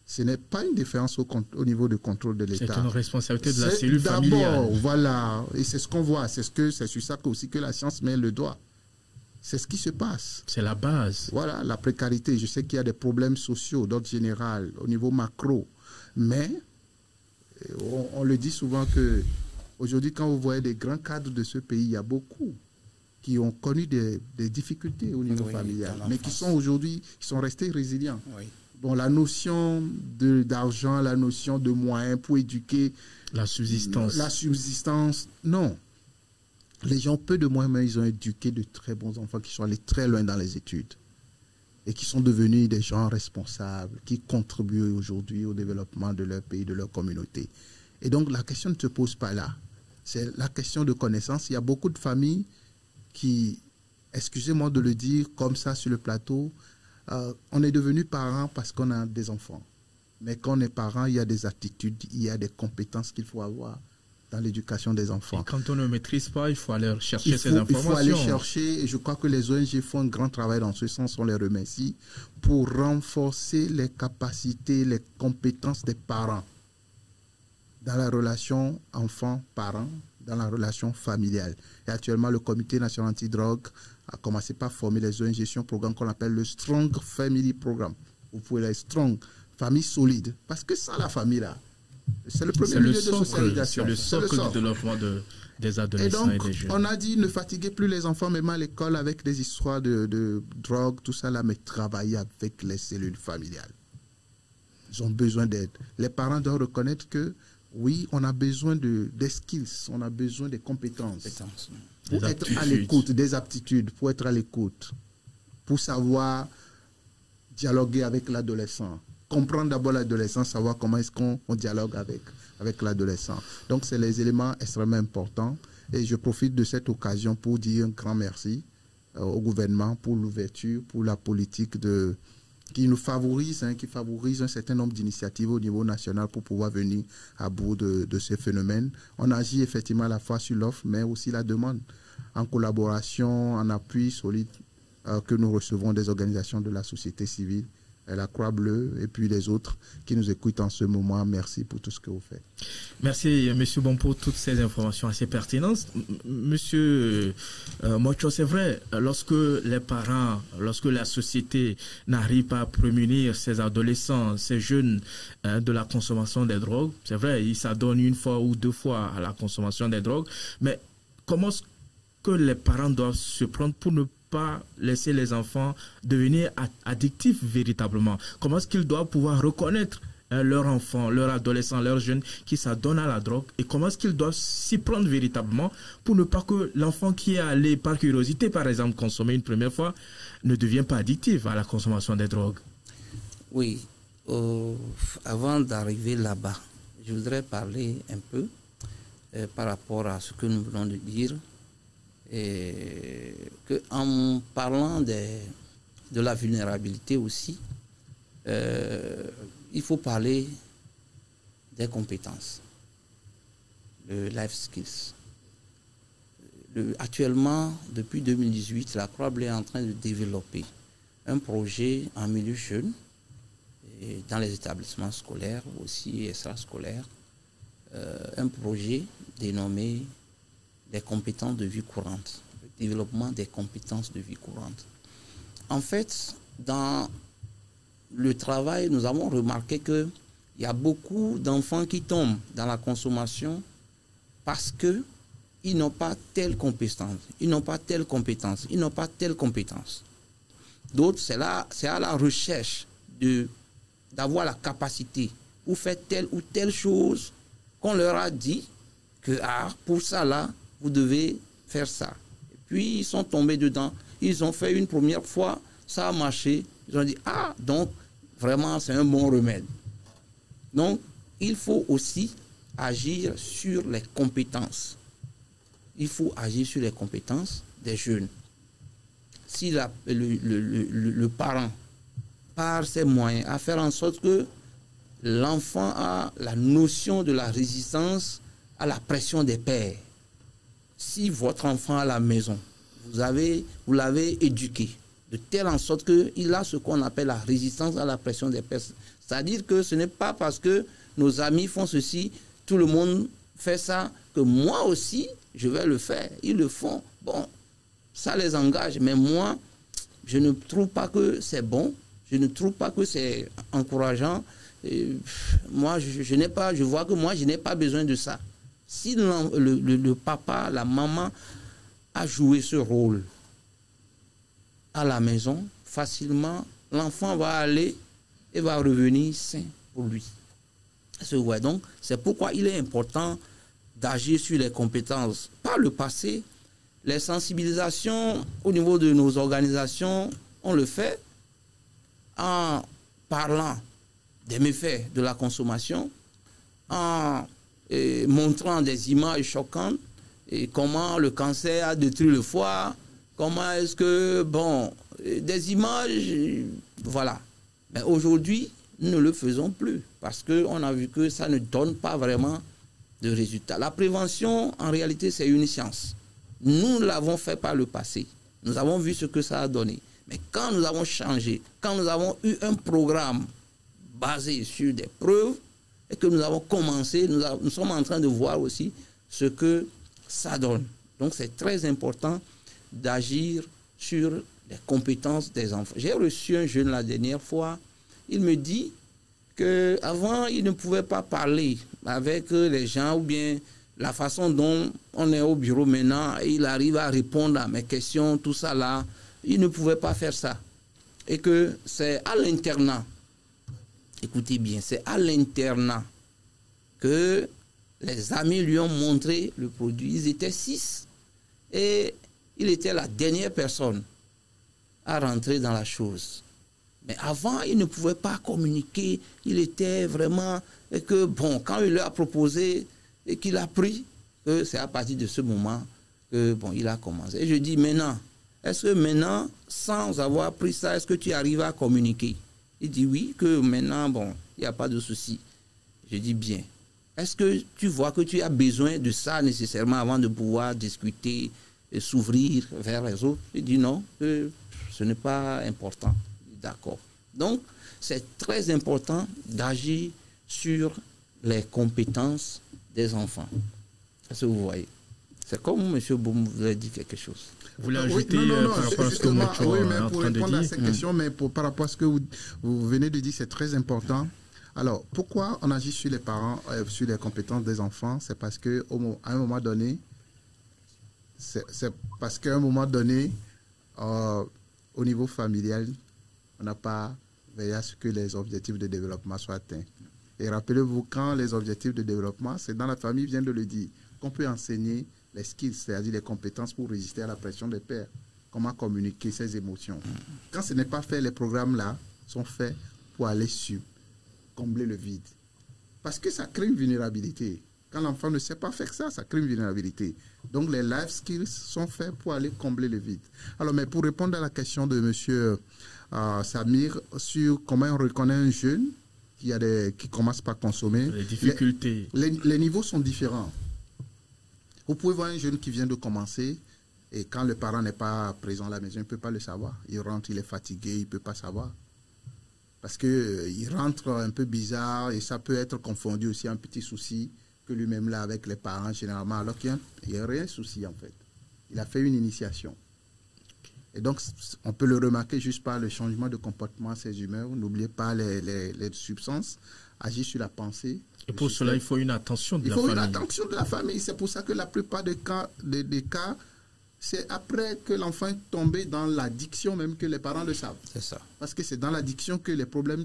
Ce n'est pas une défaillance au niveau du contrôle de l'État. C'est une responsabilité de la cellule familiale. D'abord, voilà. Et c'est ce qu'on voit. C'est sur ça aussi que la science met le doigt. C'est ce qui se passe. C'est la base. Voilà, la précarité. Je sais qu'il y a des problèmes sociaux d'ordre général, au niveau macro. Mais, on le dit souvent que aujourd'hui, quand vous voyez des grands cadres de ce pays, il y a beaucoup qui ont connu des difficultés au niveau familial, mais qui sont aujourd'hui, qui sont restés résilients. Oui. Bon, la notion d'argent, la notion de moyens pour éduquer... La subsistance, non. Les gens ont peu de moyens, mais ils ont éduqué de très bons enfants qui sont allés très loin dans les études. et qui sont devenus des gens responsables, qui contribuent aujourd'hui au développement de leur pays, de leur communauté. Et donc, la question ne se pose pas là. C'est la question de connaissance. Il y a beaucoup de familles qui, excusez-moi de le dire comme ça sur le plateau, on est devenu parents parce qu'on a des enfants. Mais quand on est parent, il y a des aptitudes, il y a des compétences qu'il faut avoir dans l'éducation des enfants. Et quand on ne maîtrise pas, il faut aller chercher ces informations. Il faut aller chercher, et je crois que les ONG font un grand travail dans ce sens, on les remercie, pour renforcer les capacités, les compétences des parents dans la relation enfant-parent, dans la relation familiale. Et actuellement, le Comité national anti-drogue a commencé par former les ONG sur un programme qu'on appelle le Strong Family Programme. Vous pouvez les Strong, famille solide. Parce que ça, la famille, là, c'est le premier milieu de socialisation. C'est le socle du développement des adolescents et des jeunes. On a dit ne fatiguez plus les enfants, même à l'école, avec des histoires de drogue, tout ça, là, mais travailler avec les cellules familiales. Ils ont besoin d'aide. Les parents doivent reconnaître que oui, on a besoin des skills, on a besoin des compétences. Pour être à l'écoute, des aptitudes, pour être à l'écoute, pour savoir dialoguer avec l'adolescent. Comprendre d'abord l'adolescent, savoir comment est-ce qu'on dialogue avec l'adolescent. Donc, c'est les éléments extrêmement importants. Et je profite de cette occasion pour dire un grand merci au gouvernement pour l'ouverture, pour la politique qui nous favorise, qui favorise un certain nombre d'initiatives au niveau national pour pouvoir venir à bout de ces phénomènes. On agit effectivement à la fois sur l'offre, mais aussi la demande, en collaboration, en appui solide que nous recevons des organisations de la société civile, la Croix-Bleue et puis les autres qui nous écoutent en ce moment. Merci pour tout ce que vous faites. Merci, M. Bon, pour toutes ces informations assez pertinentes. Monsieur Mocho, c'est vrai, lorsque les parents, lorsque la société n'arrive pas à prémunir ces adolescents, ces jeunes de la consommation des drogues, c'est vrai, ils s'adonnent une fois ou deux fois à la consommation des drogues, mais comment est-ce que les parents doivent se prendre pour ne pas laisser les enfants devenir addictifs véritablement? Comment est-ce qu'ils doivent pouvoir reconnaître leur enfant, leur adolescent, leur jeune qui s'adonne à la drogue, et comment est-ce qu'ils doivent s'y prendre véritablement pour ne pas que l'enfant qui est allé par curiosité, par exemple, consommer une première fois, ne devienne pas addictif à la consommation des drogues? Oui, avant d'arriver là-bas, je voudrais parler un peu par rapport à ce que nous venons de dire. Et qu'en parlant de la vulnérabilité aussi, il faut parler des compétences, le life skills. Actuellement, depuis 2018, la Croix-Bleue est en train de développer un projet en milieu jeune, et dans les établissements scolaires, aussi extrascolaires, un projet dénommé des compétences de vie courante, le développement des compétences de vie courante. En fait, dans le travail, nous avons remarqué qu'il y a beaucoup d'enfants qui tombent dans la consommation parce qu'ils n'ont pas telle compétence, ils n'ont pas telle compétence, ils n'ont pas telle compétence. D'autres, c'est à la recherche d'avoir la capacité pour faire telle ou telle chose qu'on leur a dit que pour ça là, vous devez faire ça. Et puis, ils sont tombés dedans. Ils ont fait une première fois, ça a marché. Ils ont dit, donc, vraiment, c'est un bon remède. Donc, il faut aussi agir sur les compétences. Il faut agir sur les compétences des jeunes. Si le parent, par ses moyens, à faire en sorte que l'enfant a la notion de la résistance à la pression des pairs. Si votre enfant à la maison, vous l'avez éduqué de telle en sorte qu'il a ce qu'on appelle la résistance à la pression des pairs. C'est-à-dire que ce n'est pas parce que nos amis font ceci, tout le monde fait ça, que moi aussi, je vais le faire. Ils le font. Bon, ça les engage, mais moi, je ne trouve pas que c'est bon, je ne trouve pas que c'est encourageant. Et moi, je vois que moi, je n'ai pas besoin de ça. Si le papa, la maman a joué ce rôle à la maison, facilement, l'enfant va aller et va revenir sain pour lui. Donc, c'est pourquoi il est important d'agir sur les compétences. Par le passé, les sensibilisations au niveau de nos organisations, on le fait, en parlant des méfaits de la consommation, en montrant des images choquantes, et comment le cancer a détruit le foie, comment est-ce que, bon, des images, voilà. Mais aujourd'hui, nous ne le faisons plus, parce qu'on a vu que ça ne donne pas vraiment de résultats. La prévention, en réalité, c'est une science. Nous l'avons fait par le passé. Nous avons vu ce que ça a donné. Mais quand nous avons changé, quand nous avons eu un programme basé sur des preuves, et que nous avons commencé, nous sommes en train de voir aussi ce que ça donne. Donc c'est très important d'agir sur les compétences des enfants. J'ai reçu un jeune la dernière fois, il me dit qu'avant, il ne pouvait pas parler avec les gens, ou bien la façon dont on est au bureau maintenant, et il arrive à répondre à mes questions, tout ça là, il ne pouvait pas faire ça. Et que c'est à l'internat, écoutez bien, c'est à l'internat que les amis lui ont montré le produit. Ils étaient 6 et il était la dernière personne à rentrer dans la chose. Mais avant, il ne pouvait pas communiquer. Il était vraiment... Et que, bon, quand il leur a proposé et qu'il a pris, que c'est à partir de ce moment que, bon, il a commencé. Et je dis, maintenant, est-ce que maintenant, sans avoir pris ça, est-ce que tu arrives à communiquer? Il dit oui, que maintenant, bon, il n'y a pas de souci. Je dis bien. Est-ce que tu vois que tu as besoin de ça nécessairement avant de pouvoir discuter et s'ouvrir vers les autres? Il dit non, que ce n'est pas important. D'accord. Donc, c'est très important d'agir sur les compétences des enfants. Est-ce que vous voyez? C'est comme M. Boum vous a dit quelque chose. Vous voulez ajouter par rapport à ce que oui, mais pour répondre à cette question, mais par rapport à ce que vous venez de dire, c'est très important. Alors, pourquoi on agit sur les parents, sur les compétences des enfants? C'est parce qu'à un moment donné, au niveau familial, on n'a pas veillé à ce que les objectifs de développement soient atteints. Et rappelez-vous, quand les objectifs de développement, c'est dans la famille, vient de le dire, qu'on peut enseigner les skills, c'est-à-dire les compétences pour résister à la pression des pairs, comment communiquer ses émotions. Quand ce n'est pas fait, les programmes-là sont faits pour aller combler le vide. Parce que ça crée une vulnérabilité. Quand l'enfant ne sait pas faire ça, ça crée une vulnérabilité. Donc les life skills sont faits pour aller combler le vide. Alors, mais pour répondre à la question de M. Samir sur comment on reconnaît un jeune qui commence par consommer, les difficultés. Les niveaux sont différents. Vous pouvez voir un jeune qui vient de commencer et quand le parent n'est pas présent à la maison, il ne peut pas le savoir. Il rentre, il est fatigué, il ne peut pas savoir. Parce qu'il rentre un peu bizarre et ça peut être confondu aussi à un petit souci que lui-même là avec les parents généralement, alors qu'il n'y a rien de souci en fait. Il a fait une initiation. Et donc, on peut le remarquer juste par le changement de comportement chez les humains. N'oubliez pas les substances, agir sur la pensée. Et pour cela, il faut une attention de la famille. Il faut une attention de la famille. C'est pour ça que la plupart des cas, c'est après que l'enfant est tombé dans l'addiction même que les parents le savent. C'est ça. Parce que c'est dans l'addiction que les problèmes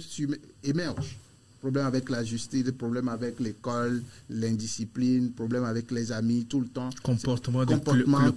émergent. Problème avec la justice, problème avec l'école, l'indiscipline, problème avec les amis tout le temps. Comportement de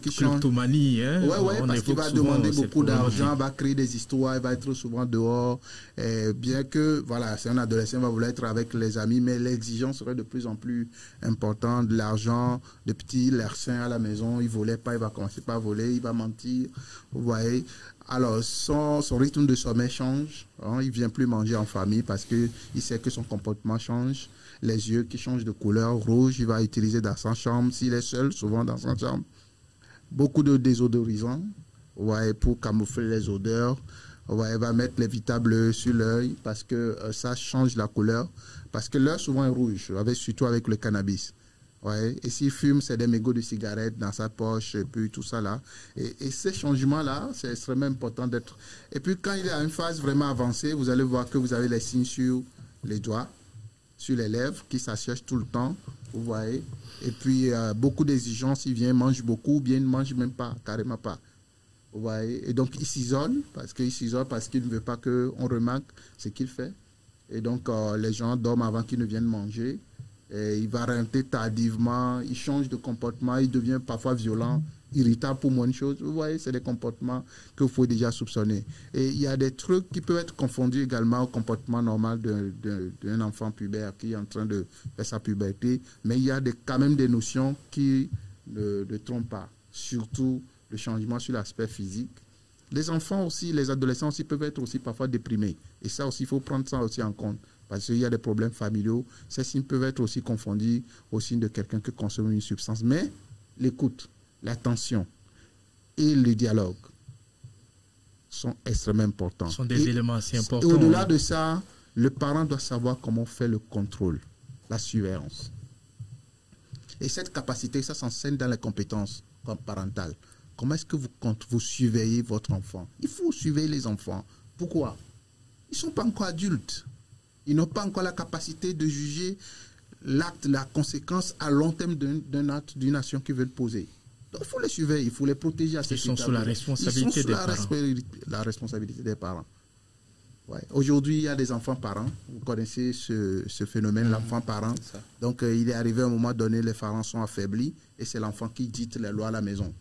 kleptomanie. Hein? Oui, parce qu'il va demander beaucoup d'argent, va créer des histoires, il va être souvent dehors. Et bien que, voilà, c'est un adolescent, il va vouloir être avec les amis, mais l'exigence serait de plus en plus importante. De l'argent, de petits larcins à la maison, il ne volait pas, il va commencer par voler, il va mentir. Vous voyez. Alors, son rythme de sommeil change. Hein, il ne vient plus manger en famille parce qu'il sait que son comportement change. Les yeux qui changent de couleur, rouge, il va utiliser dans sa chambre. S'il est seul, souvent dans sa chambre. Beaucoup de désodorisants pour camoufler les odeurs. Il va mettre les vitables sur l'œil parce que ça change la couleur. Parce que l'œil souvent est rouge, surtout avec le cannabis. Ouais. Et s'il fume, c'est des mégots de cigarettes dans sa poche, et puis tout ça là. Et ces changements-là, c'est extrêmement important d'être... Et puis quand il est à une phase vraiment avancée, vous allez voir que vous avez les signes sur les doigts, sur les lèvres, qui s'assèchent tout le temps, vous voyez. Et puis beaucoup d'exigences, il vient, mange beaucoup, ou bien il ne mange même pas, carrément pas. Vous voyez. Et donc il s'isole, parce qu'il ne veut pas qu'on remarque ce qu'il fait. Et donc les gens dorment avant qu'ils ne viennent manger. Et il va rentrer tardivement, il change de comportement, il devient parfois violent irritable pour moins de choses. Vous voyez, c'est des comportements qu'il faut déjà soupçonner. Et il y a des trucs qui peuvent être confondus également au comportement normal d'un enfant pubère qui est en train de faire sa puberté. Mais il y a quand même des notions qui ne trompent pas. Surtout le changement sur l'aspect physique. Les enfants aussi, les adolescents aussi peuvent être aussi parfois déprimés. Et ça aussi, il faut prendre ça aussi en compte. Parce qu'il y a des problèmes familiaux. Ces signes peuvent être aussi confondus au signe de quelqu'un qui consomme une substance. Mais l'écoute, l'attention et le dialogue sont extrêmement importants. Ce sont des éléments assez importants. Au-delà de ça, le parent doit savoir comment faire le contrôle, la surveillance. Et cette capacité, ça s'enseigne dans les compétences parentales. Comment est-ce que vous surveillez votre enfant? Il faut surveiller les enfants. Pourquoi? Ils ne sont pas encore adultes. Ils n'ont pas encore la capacité de juger l'acte, la conséquence à long terme d'un acte, d'une action qu'ils veulent poser. Donc, il faut les surveiller, il faut les protéger à cet état. Ils sont sous la responsabilité des parents. La responsabilité des parents. Ouais. Aujourd'hui, il y a des enfants-parents. Vous connaissez ce phénomène, l'enfant-parent. Donc, il est arrivé à un moment donné, les parents sont affaiblis et c'est l'enfant qui dicte les lois à la maison.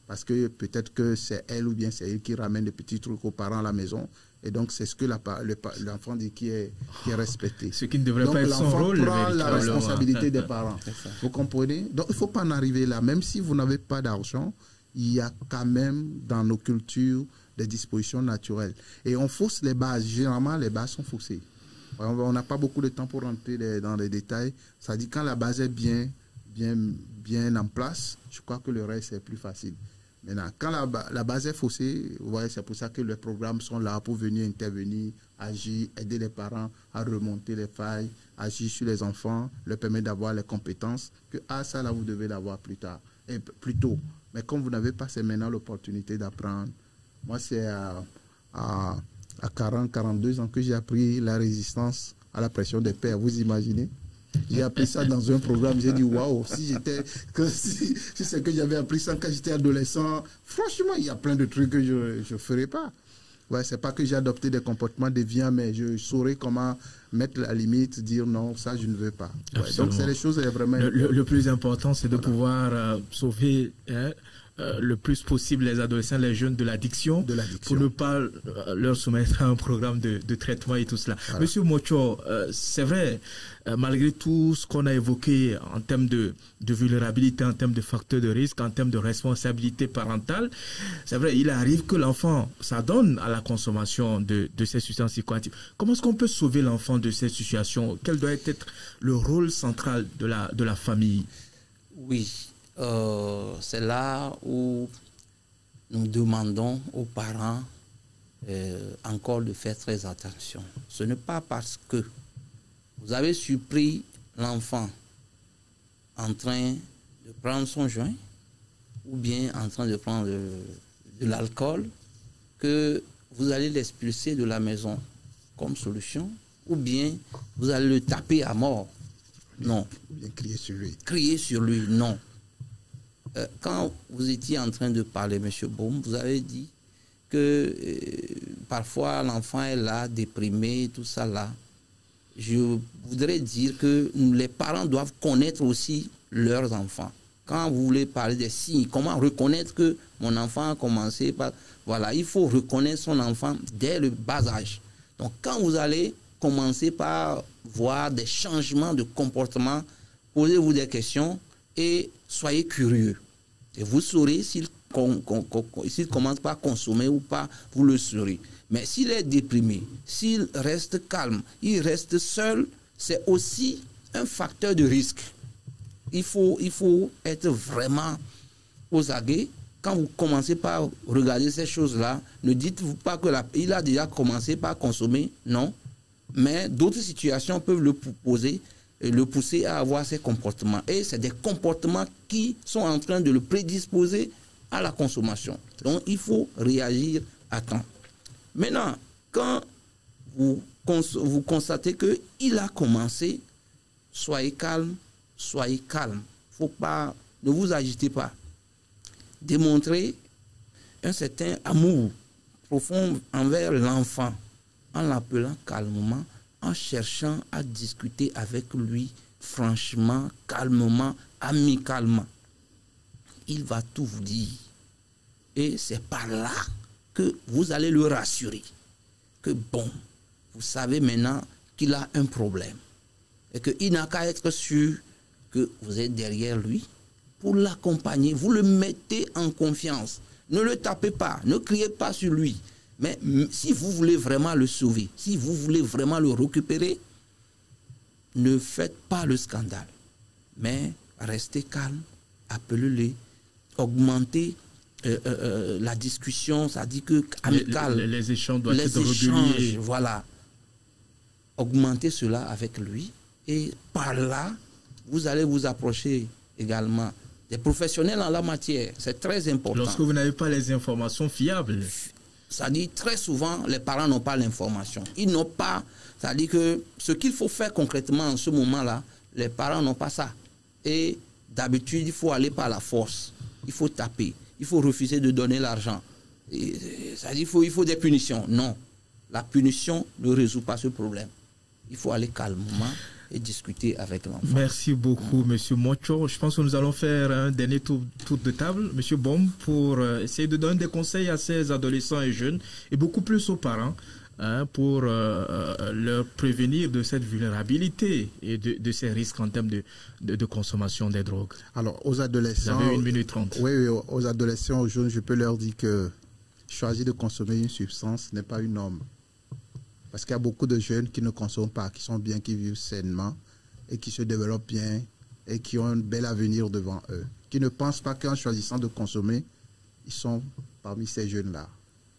Parce que peut-être que c'est elle ou bien c'est elle qui ramène des petits trucs aux parents à la maison. Et donc, c'est ce que l'enfant dit qui est respecté. Ce qui ne devrait pas être son rôle. L'enfant prend la responsabilité des parents. Vous comprenez? Donc, il ne faut pas en arriver là. Même si vous n'avez pas d'argent, il y a quand même dans nos cultures des dispositions naturelles. Et on fausse les bases. Généralement, les bases sont faussées. On n'a pas beaucoup de temps pour rentrer dans les détails. Ça dit quand la base est bien en place, je crois que le reste est plus facile. Maintenant, quand la base est faussée, vous voyez, c'est pour ça que les programmes sont là pour venir intervenir, agir, aider les parents à remonter les failles, agir sur les enfants, leur permettre d'avoir les compétences, que ça là, vous devez l'avoir plus tôt. Mais comme vous n'avez pas, c'est maintenant l'opportunité d'apprendre. Moi, c'est à 40, 42 ans que j'ai appris la résistance à la pression des pères. Vous imaginez? J'ai appris ça dans un programme. J'ai dit, waouh, si c'est que j'avais appris ça quand j'étais adolescent, franchement, il y a plein de trucs que je ne ferais pas. Ouais, c'est pas que j'ai adopté des comportements déviants, mais je saurais comment mettre la limite, dire non, ça, je ne veux pas. Ouais, donc, c'est les choses vraiment... Le plus important, c'est de pouvoir sauver... le plus possible les adolescents, les jeunes de l'addiction, pour ne pas leur soumettre à un programme de traitement et tout cela. Voilà. Monsieur Mocho, c'est vrai, malgré tout ce qu'on a évoqué en termes de vulnérabilité, en termes de facteurs de risque, en termes de responsabilité parentale, c'est vrai, il arrive que l'enfant s'adonne à la consommation de ces substances psychoactives. Comment est-ce qu'on peut sauver l'enfant de ces situations? Quel doit être le rôle central de la famille? Oui. C'est là où nous demandons aux parents encore de faire très attention. Ce n'est pas parce que vous avez surpris l'enfant en train de prendre son joint ou bien en train de prendre de l'alcool que vous allez l'expulser de la maison comme solution ou bien vous allez le taper à mort. Non. Ou bien crier sur lui. Crier sur lui, non. Quand vous étiez en train de parler, M. Boum, vous avez dit que parfois l'enfant est là, déprimé, tout ça là. Je voudrais dire que les parents doivent connaître aussi leurs enfants. Quand vous voulez parler des signes, comment reconnaître que mon enfant a commencé par... Voilà, il faut reconnaître son enfant dès le bas âge. Donc quand vous allez commencer par voir des changements de comportement, posez-vous des questions et soyez curieux. Et vous saurez s'il commence par consommer ou pas, vous le saurez. Mais s'il est déprimé, s'il reste calme, il reste seul, c'est aussi un facteur de risque. Il faut être vraiment aux aguets. Quand vous commencez par regarder ces choses-là, ne dites-vous pas qu'il a déjà commencé par consommer, non. Mais d'autres situations peuvent le pousser à avoir ces comportements. Et c'est des comportements qui sont en train de le prédisposer à la consommation. Donc, il faut réagir à temps. Maintenant, quand vous constatez qu'il a commencé, soyez calme, soyez calme. Ne vous agitez pas. Démontrez un certain amour profond envers l'enfant en l'appelant calmement, en cherchant à discuter avec lui franchement, calmement, amicalement. il va tout vous dire. Et c'est par là que vous allez le rassurer. Que bon, vous savez maintenant qu'il a un problème. Et qu'il n'a qu'à être sûr que vous êtes derrière lui pour l'accompagner. Vous le mettez en confiance. Ne le tapez pas, ne criez pas sur lui. Mais si vous voulez vraiment le sauver, si vous voulez vraiment le récupérer, ne faites pas le scandale. Mais restez calme, appelez-le, augmentez la discussion, ça dit que amical. Les échanges doivent être réguliers. Voilà. Augmentez cela avec lui et par là, vous allez vous approcher également des professionnels en la matière. C'est très important. Lorsque vous n'avez pas les informations fiables. Ça dit très souvent, les parents n'ont pas l'information. Ils n'ont pas, ça dit que ce qu'il faut faire concrètement en ce moment-là, les parents n'ont pas ça. Et d'habitude, il faut aller par la force. Il faut taper. Il faut refuser de donner l'argent. Ça dit il faut des punitions. Non. La punition ne résout pas ce problème. Il faut aller calmement et discuter avec l'enfant. Merci beaucoup, Monsieur Mocho. Je pense que nous allons faire un dernier tour de table, Monsieur Bom, pour essayer de donner des conseils à ces adolescents et jeunes, et beaucoup plus aux parents, pour leur prévenir de cette vulnérabilité et de ces risques en termes de consommation des drogues. Alors, aux adolescents... Vous avez 1 minute 30. Oui, aux adolescents, aux jeunes, je peux leur dire que choisir de consommer une substance n'est pas une norme. Parce qu'il y a beaucoup de jeunes qui ne consomment pas, qui sont bien, qui vivent sainement et qui se développent bien et qui ont un bel avenir devant eux. Qui ne pensent pas qu'en choisissant de consommer, ils sont parmi ces jeunes-là,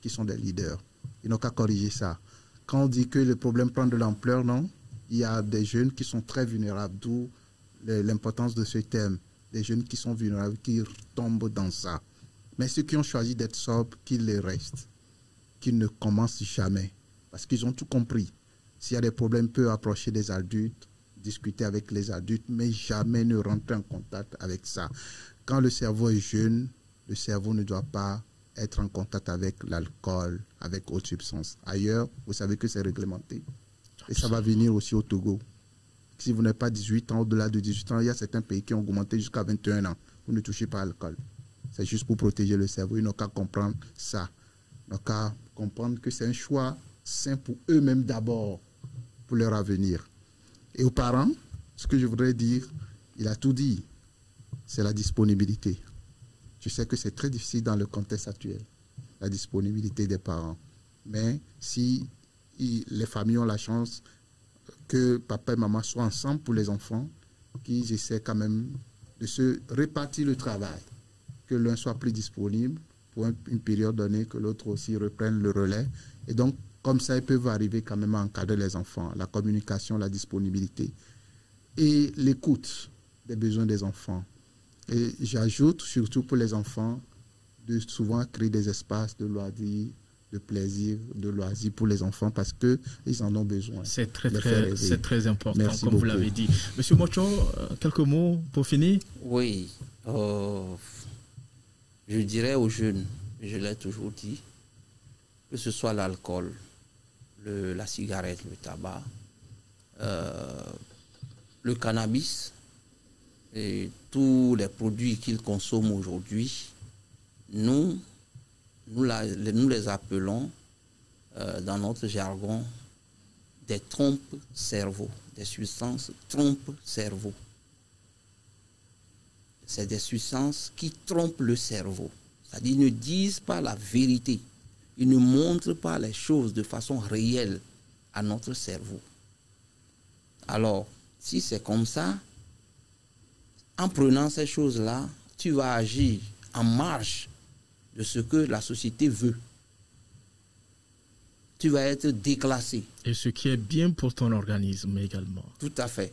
qui sont des leaders. Ils n'ont qu'à corriger ça. Quand on dit que le problème prend de l'ampleur, non, il y a des jeunes qui sont très vulnérables, d'où l'importance de ce thème. Des jeunes qui sont vulnérables, qui tombent dans ça. Mais ceux qui ont choisi d'être sobres, qu'ils les restent, qu'ils ne commencent jamais. Parce qu'ils ont tout compris. S'il y a des problèmes, peut approcher des adultes, discuter avec les adultes, mais jamais ne rentrer en contact avec ça. Quand le cerveau est jeune, le cerveau ne doit pas être en contact avec l'alcool, avec autres substances. Ailleurs, vous savez que c'est réglementé. Et ça va venir aussi au Togo. Si vous n'avez pas 18 ans, au-delà de 18 ans, il y a certains pays qui ont augmenté jusqu'à 21 ans. Vous ne touchez pas à l'alcool. C'est juste pour protéger le cerveau. Ils n'ont qu'à comprendre ça. Ils n'ont qu'à comprendre que c'est un choix sain pour eux-mêmes d'abord, pour leur avenir. Et aux parents, ce que je voudrais dire, il a tout dit, c'est la disponibilité. Je sais que c'est très difficile dans le contexte actuel, la disponibilité des parents. Mais si les familles ont la chance que papa et maman soient ensemble pour les enfants, qu'ils essaient quand même de se répartir le travail, que l'un soit plus disponible pour une période donnée, que l'autre aussi reprenne le relais. Et donc, comme ça, ils peuvent arriver quand même à encadrer les enfants, la communication, la disponibilité et l'écoute des besoins des enfants. Et j'ajoute, surtout pour les enfants, de souvent créer des espaces de loisirs, de plaisir, de loisirs pour les enfants parce qu'ils en ont besoin. C'est très important, Merci comme beaucoup. vous l'avez dit. Monsieur Mocho, quelques mots pour finir? Oui. Je dirais aux jeunes, je l'ai toujours dit, que ce soit l'alcool, la cigarette, le tabac, le cannabis et tous les produits qu'ils consomment aujourd'hui, nous les appelons dans notre jargon des trompes-cerveau, des substances trompe-cerveau. C'est des substances qui trompent le cerveau. C'est-à-dire qu'ils ne disent pas la vérité. Ils ne montrent pas les choses de façon réelle à notre cerveau. Alors, si c'est comme ça, en prenant ces choses-là, tu vas agir en marge de ce que la société veut. Tu vas être déclassé. Et ce qui est bien pour ton organisme également. Tout à fait.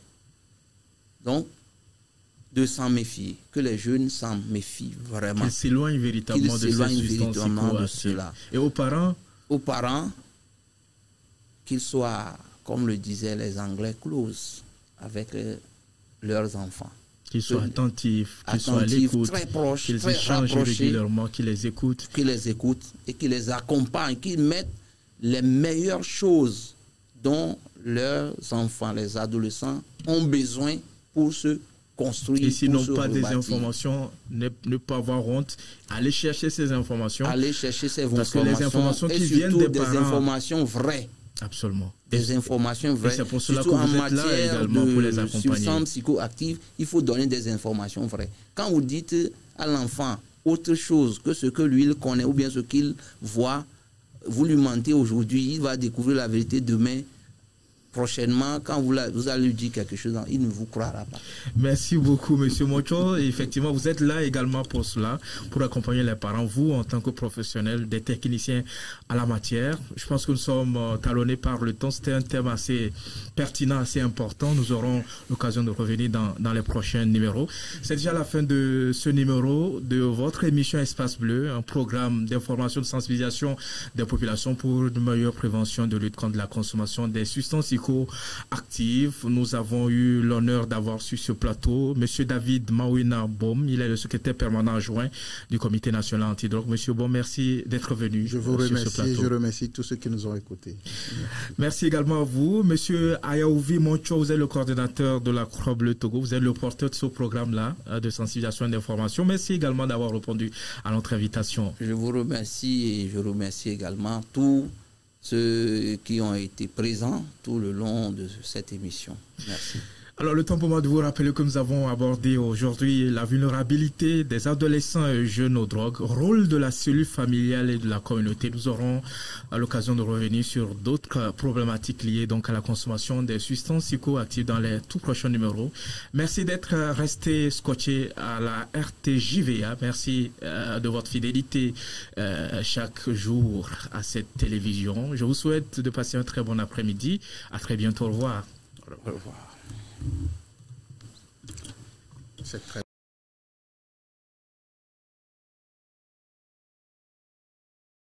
Donc, de s'en méfier, que les jeunes s'en méfient vraiment. Qu'ils s'éloignent véritablement de ces substances psychoactives. Et aux parents? Aux parents, qu'ils soient, comme le disaient les Anglais, close avec leurs enfants. Qu'ils soient attentifs, qu'ils soient à l'écoute, très proches, qu'ils très échangent rapprochés, régulièrement, qu'ils les écoutent. Qu'ils les écoutent et qu'ils les accompagnent, qu'ils mettent les meilleures choses dont leurs enfants, les adolescents, ont besoin pour se construire. Et s'ils pour n'ont se pas des rebâtir. informations, ne pas avoir honte, aller chercher ces informations. Aller chercher ces Parce que les informations qui et viennent surtout des parents... des informations vraies. Absolument. Des informations vraies. Et c'est pour cela que surtout vous en êtes là matière également pour les de accompagner. substances psychoactives, il faut donner des informations vraies. Quand vous dites à l'enfant autre chose que ce que lui il connaît ou bien ce qu'il voit, vous lui mentez aujourd'hui, il va découvrir la vérité demain. Prochainement, quand vous allez lui dire quelque chose, il ne vous croira pas. Merci beaucoup, M. Mocho. Effectivement, vous êtes là également pour cela, pour accompagner les parents, vous, en tant que professionnels, des techniciens à la matière. Je pense que nous sommes talonnés par le temps. C'était un thème assez pertinent, assez important. Nous aurons l'occasion de revenir dans les prochains numéros. C'est déjà la fin de ce numéro de votre émission Espace Bleu, un programme d'information, de sensibilisation des populations pour une meilleure prévention de lutte contre la consommation des substances active. Nous avons eu l'honneur d'avoir sur ce plateau M. David Mawina Bom. Il est le secrétaire permanent adjoint du Comité national antidrogue. M. Bom, merci d'être venu. Je vous remercie. Je remercie tous ceux qui nous ont écoutés. Merci également à vous. M. Ayaouvi Moncho, vous êtes le coordinateur de la Croix-Bleue Togo. Vous êtes le porteur de ce programme-là de sensibilisation et d'information. Merci également d'avoir répondu à notre invitation. Je vous remercie et je remercie également tous ceux qui ont été présents tout le long de cette émission. Merci. Alors, le temps pour moi de vous rappeler que nous avons abordé aujourd'hui la vulnérabilité des adolescents et jeunes aux drogues, rôle de la cellule familiale et de la communauté. Nous aurons l'occasion de revenir sur d'autres problématiques liées donc à la consommation des substances psychoactives dans les tout prochains numéros. Merci d'être resté scotché à la RTJVA. Merci de votre fidélité chaque jour à cette télévision. Je vous souhaite de passer un très bon après-midi. À très bientôt. Au revoir. Au revoir. C'est très